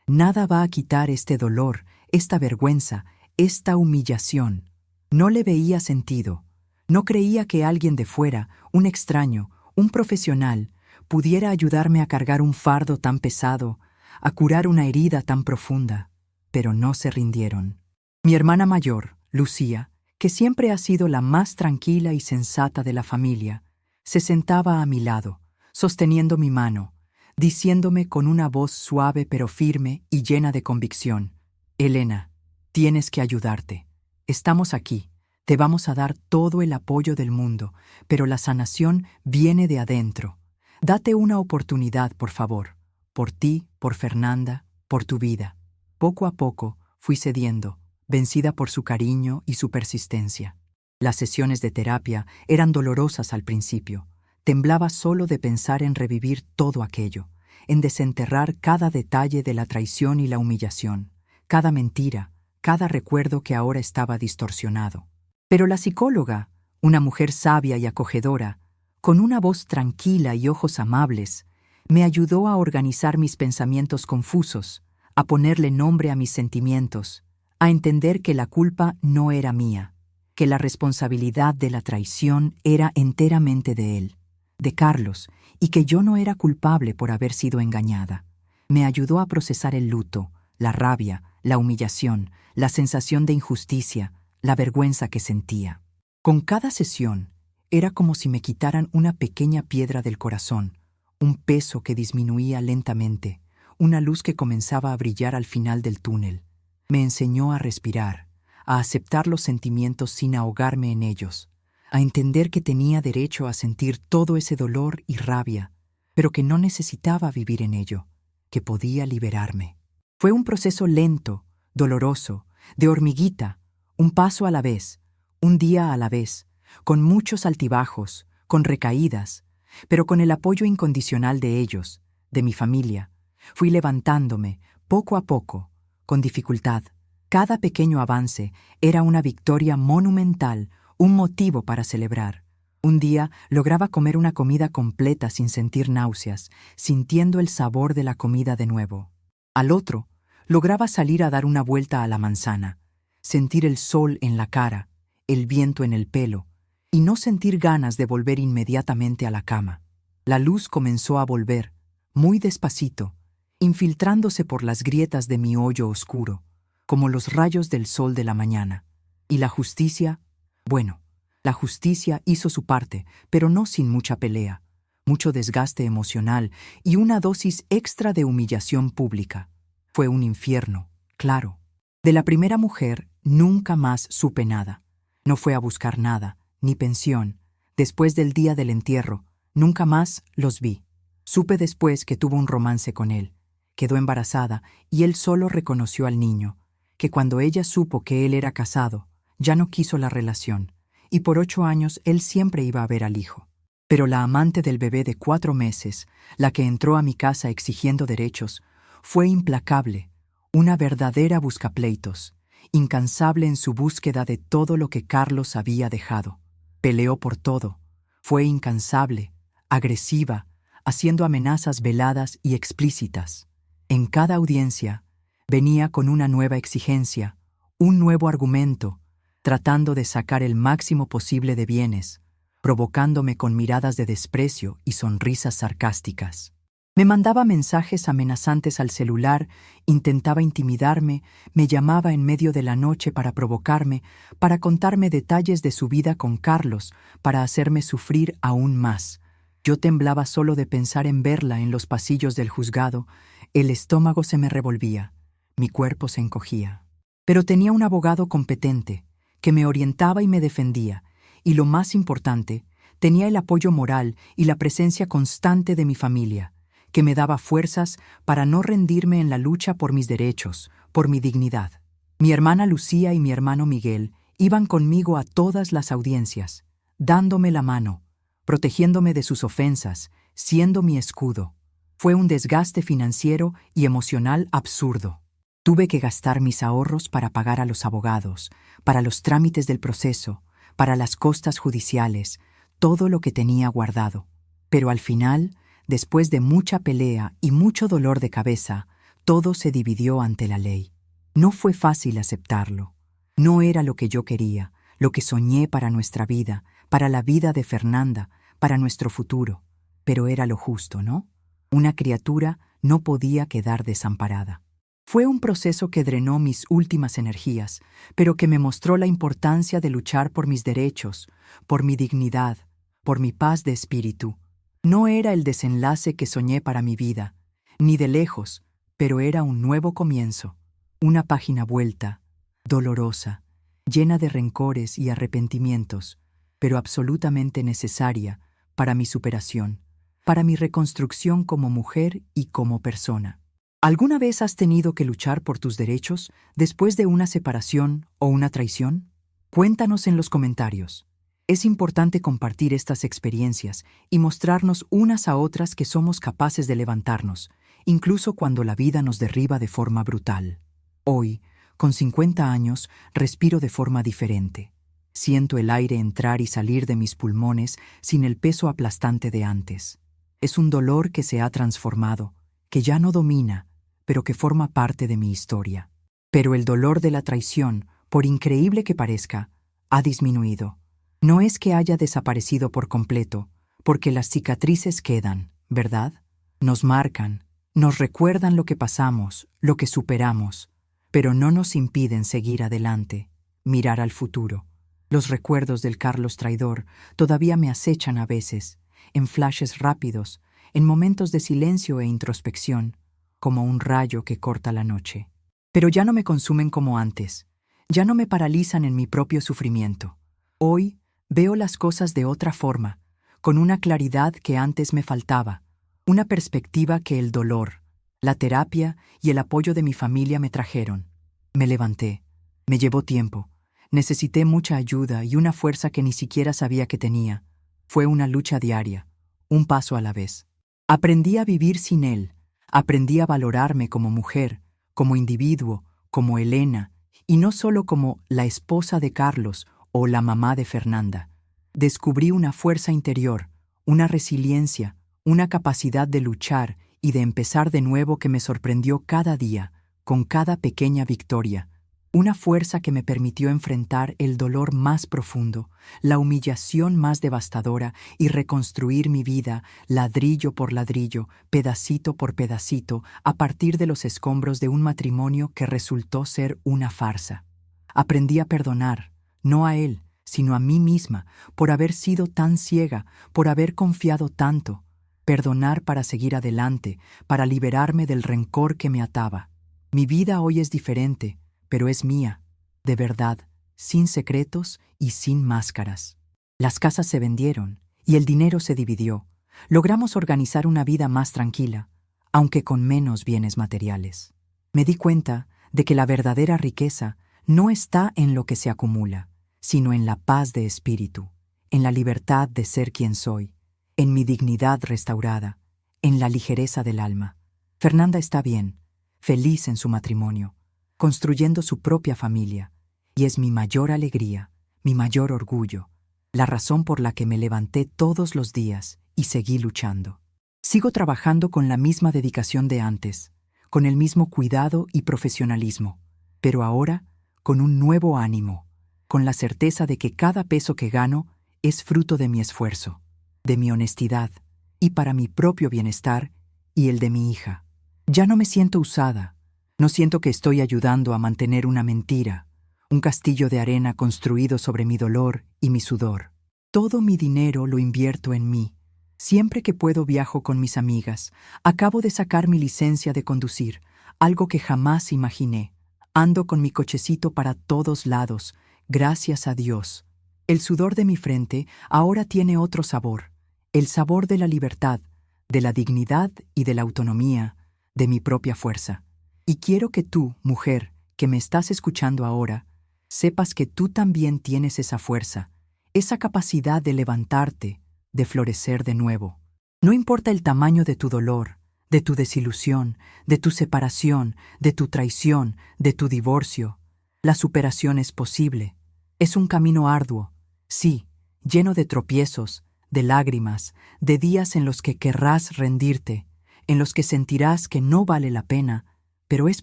Nada va a quitar este dolor, esta vergüenza, esta humillación. No le veía sentido. No creía que alguien de fuera, un extraño, un profesional, pudiera ayudarme a cargar un fardo tan pesado, a curar una herida tan profunda. Pero no se rindieron. Mi hermana mayor, Lucía, que siempre ha sido la más tranquila y sensata de la familia, se sentaba a mi lado, sosteniendo mi mano, diciéndome con una voz suave pero firme y llena de convicción: «Elena, tienes que ayudarte. Estamos aquí, te vamos a dar todo el apoyo del mundo, pero la sanación viene de adentro. Date una oportunidad, por favor, por ti, por Fernanda, por tu vida». Poco a poco fui cediendo, vencida por su cariño y su persistencia. Las sesiones de terapia eran dolorosas al principio. Temblaba solo de pensar en revivir todo aquello, en desenterrar cada detalle de la traición y la humillación, cada mentira, cada recuerdo que ahora estaba distorsionado. Pero la psicóloga, una mujer sabia y acogedora, con una voz tranquila y ojos amables, me ayudó a organizar mis pensamientos confusos, a ponerle nombre a mis sentimientos, a entender que la culpa no era mía, que la responsabilidad de la traición era enteramente de él, de Carlos, y que yo no era culpable por haber sido engañada. Me ayudó a procesar el luto, la rabia, la humillación, la sensación de injusticia, la vergüenza que sentía. Con cada sesión, era como si me quitaran una pequeña piedra del corazón, un peso que disminuía lentamente, una luz que comenzaba a brillar al final del túnel. Me enseñó a respirar, a aceptar los sentimientos sin ahogarme en ellos, a entender que tenía derecho a sentir todo ese dolor y rabia, pero que no necesitaba vivir en ello, que podía liberarme. Fue un proceso lento, doloroso, de hormiguita, un paso a la vez, un día a la vez, con muchos altibajos, con recaídas, pero con el apoyo incondicional de ellos, de mi familia. Fui levantándome, poco a poco, con dificultad. Cada pequeño avance era una victoria monumental, un motivo para celebrar. Un día lograba comer una comida completa sin sentir náuseas, sintiendo el sabor de la comida de nuevo. Al otro, lograba salir a dar una vuelta a la manzana, sentir el sol en la cara, el viento en el pelo, y no sentir ganas de volver inmediatamente a la cama. La luz comenzó a volver, muy despacito, infiltrándose por las grietas de mi hoyo oscuro, como los rayos del sol de la mañana. Y la justicia, bueno, la justicia hizo su parte, pero no sin mucha pelea, mucho desgaste emocional y una dosis extra de humillación pública. Fue un infierno, claro. De la primera mujer nunca más supe nada. No fue a buscar nada, ni pensión. Después del día del entierro, nunca más los vi. Supe después que tuvo un romance con él. Quedó embarazada y él solo reconoció al niño, que cuando ella supo que él era casado, ya no quiso la relación, y por 8 años él siempre iba a ver al hijo. Pero la amante del bebé de 4 meses, la que entró a mi casa exigiendo derechos, fue implacable, una verdadera buscapleitos, incansable en su búsqueda de todo lo que Carlos había dejado. Peleó por todo, fue incansable, agresiva, haciendo amenazas veladas y explícitas. En cada audiencia, venía con una nueva exigencia, un nuevo argumento, tratando de sacar el máximo posible de bienes, provocándome con miradas de desprecio y sonrisas sarcásticas. Me mandaba mensajes amenazantes al celular, intentaba intimidarme, me llamaba en medio de la noche para provocarme, para contarme detalles de su vida con Carlos, para hacerme sufrir aún más. Yo temblaba solo de pensar en verla en los pasillos del juzgado, el estómago se me revolvía, mi cuerpo se encogía. Pero tenía un abogado competente, que me orientaba y me defendía, y lo más importante, tenía el apoyo moral y la presencia constante de mi familia, que me daba fuerzas para no rendirme en la lucha por mis derechos, por mi dignidad. Mi hermana Lucía y mi hermano Miguel iban conmigo a todas las audiencias, dándome la mano, protegiéndome de sus ofensas, siendo mi escudo. Fue un desgaste financiero y emocional absurdo. Tuve que gastar mis ahorros para pagar a los abogados, para los trámites del proceso, para las costas judiciales, todo lo que tenía guardado. Pero al final, después de mucha pelea y mucho dolor de cabeza, todo se dividió ante la ley. No fue fácil aceptarlo. No era lo que yo quería, lo que soñé para nuestra vida, para la vida de Fernanda, para nuestro futuro. Pero era lo justo, ¿no? Una criatura no podía quedar desamparada. Fue un proceso que drenó mis últimas energías, pero que me mostró la importancia de luchar por mis derechos, por mi dignidad, por mi paz de espíritu. No era el desenlace que soñé para mi vida, ni de lejos, pero era un nuevo comienzo, una página vuelta, dolorosa, llena de rencores y arrepentimientos, pero absolutamente necesaria para mi superación, para mi reconstrucción como mujer y como persona. ¿Alguna vez has tenido que luchar por tus derechos después de una separación o una traición? Cuéntanos en los comentarios. Es importante compartir estas experiencias y mostrarnos unas a otras que somos capaces de levantarnos, incluso cuando la vida nos derriba de forma brutal. Hoy, con 50 años, respiro de forma diferente. Siento el aire entrar y salir de mis pulmones sin el peso aplastante de antes. Es un dolor que se ha transformado, que ya no domina, pero que forma parte de mi historia. Pero el dolor de la traición, por increíble que parezca, ha disminuido. No es que haya desaparecido por completo, porque las cicatrices quedan, ¿verdad? Nos marcan, nos recuerdan lo que pasamos, lo que superamos, pero no nos impiden seguir adelante, mirar al futuro. Los recuerdos del Carlos traidor todavía me acechan a veces, en flashes rápidos, en momentos de silencio e introspección, como un rayo que corta la noche. Pero ya no me consumen como antes, ya no me paralizan en mi propio sufrimiento. Hoy veo las cosas de otra forma, con una claridad que antes me faltaba, una perspectiva que el dolor, la terapia y el apoyo de mi familia me trajeron. Me levanté, me llevó tiempo, necesité mucha ayuda y una fuerza que ni siquiera sabía que tenía. Fue una lucha diaria, un paso a la vez. Aprendí a vivir sin él, aprendí a valorarme como mujer, como individuo, como Elena, y no solo como la esposa de Carlos o la mamá de Fernanda. Descubrí una fuerza interior, una resiliencia, una capacidad de luchar y de empezar de nuevo que me sorprendió cada día, con cada pequeña victoria. Una fuerza que me permitió enfrentar el dolor más profundo, la humillación más devastadora y reconstruir mi vida ladrillo por ladrillo, pedacito por pedacito, a partir de los escombros de un matrimonio que resultó ser una farsa. Aprendí a perdonar, no a él, sino a mí misma, por haber sido tan ciega, por haber confiado tanto. Perdonar para seguir adelante, para liberarme del rencor que me ataba. Mi vida hoy es diferente, pero es mía, de verdad, sin secretos y sin máscaras. Las casas se vendieron y el dinero se dividió. Logramos organizar una vida más tranquila, aunque con menos bienes materiales. Me di cuenta de que la verdadera riqueza no está en lo que se acumula, sino en la paz de espíritu, en la libertad de ser quien soy, en mi dignidad restaurada, en la ligereza del alma. Fernanda está bien, feliz en su matrimonio, construyendo su propia familia, y es mi mayor alegría, mi mayor orgullo, la razón por la que me levanté todos los días y seguí luchando. Sigo trabajando con la misma dedicación de antes, con el mismo cuidado y profesionalismo, pero ahora con un nuevo ánimo, con la certeza de que cada peso que gano es fruto de mi esfuerzo, de mi honestidad, y para mi propio bienestar y el de mi hija. Ya no me siento usada. No siento que estoy ayudando a mantener una mentira, un castillo de arena construido sobre mi dolor y mi sudor. Todo mi dinero lo invierto en mí. Siempre que puedo viajo con mis amigas. Acabo de sacar mi licencia de conducir, algo que jamás imaginé. Ando con mi cochecito para todos lados, gracias a Dios. El sudor de mi frente ahora tiene otro sabor, el sabor de la libertad, de la dignidad y de la autonomía, de mi propia fuerza. Y quiero que tú, mujer, que me estás escuchando ahora, sepas que tú también tienes esa fuerza, esa capacidad de levantarte, de florecer de nuevo. No importa el tamaño de tu dolor, de tu desilusión, de tu separación, de tu traición, de tu divorcio, la superación es posible. Es un camino arduo, sí, lleno de tropiezos, de lágrimas, de días en los que querrás rendirte, en los que sentirás que no vale la pena, pero es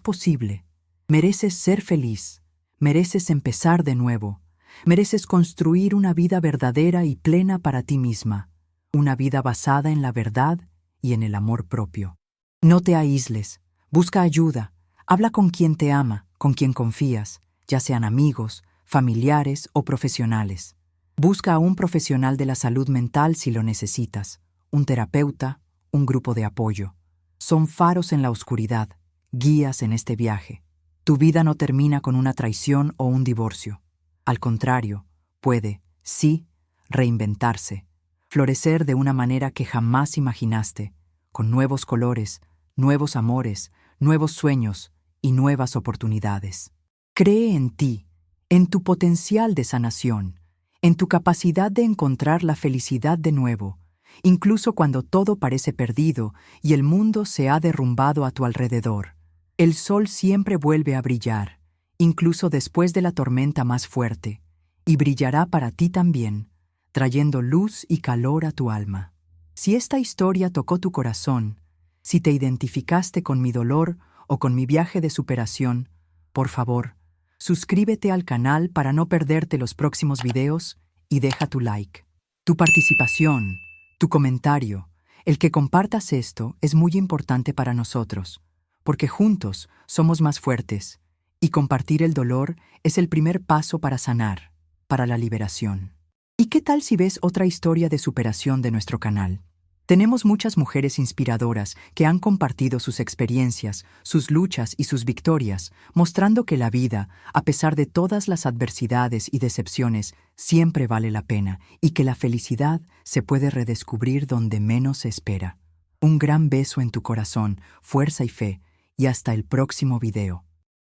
posible. Mereces ser feliz, mereces empezar de nuevo, mereces construir una vida verdadera y plena para ti misma, una vida basada en la verdad y en el amor propio. No te aísles, busca ayuda, habla con quien te ama, con quien confías, ya sean amigos, familiares o profesionales. Busca a un profesional de la salud mental si lo necesitas, un terapeuta, un grupo de apoyo. Son faros en la oscuridad, guías en este viaje. Tu vida no termina con una traición o un divorcio. Al contrario, puede, sí, reinventarse, florecer de una manera que jamás imaginaste, con nuevos colores, nuevos amores, nuevos sueños y nuevas oportunidades. Cree en ti, en tu potencial de sanación, en tu capacidad de encontrar la felicidad de nuevo, incluso cuando todo parece perdido y el mundo se ha derrumbado a tu alrededor. El sol siempre vuelve a brillar, incluso después de la tormenta más fuerte, y brillará para ti también, trayendo luz y calor a tu alma. Si esta historia tocó tu corazón, si te identificaste con mi dolor o con mi viaje de superación, por favor, suscríbete al canal para no perderte los próximos videos y deja tu like. Tu participación, tu comentario, el que compartas esto es muy importante para nosotros, porque juntos somos más fuertes, y compartir el dolor es el primer paso para sanar, para la liberación. ¿Y qué tal si ves otra historia de superación de nuestro canal? Tenemos muchas mujeres inspiradoras que han compartido sus experiencias, sus luchas y sus victorias, mostrando que la vida, a pesar de todas las adversidades y decepciones, siempre vale la pena y que la felicidad se puede redescubrir donde menos se espera. Un gran beso en tu corazón, fuerza y fe, y hasta el próximo video.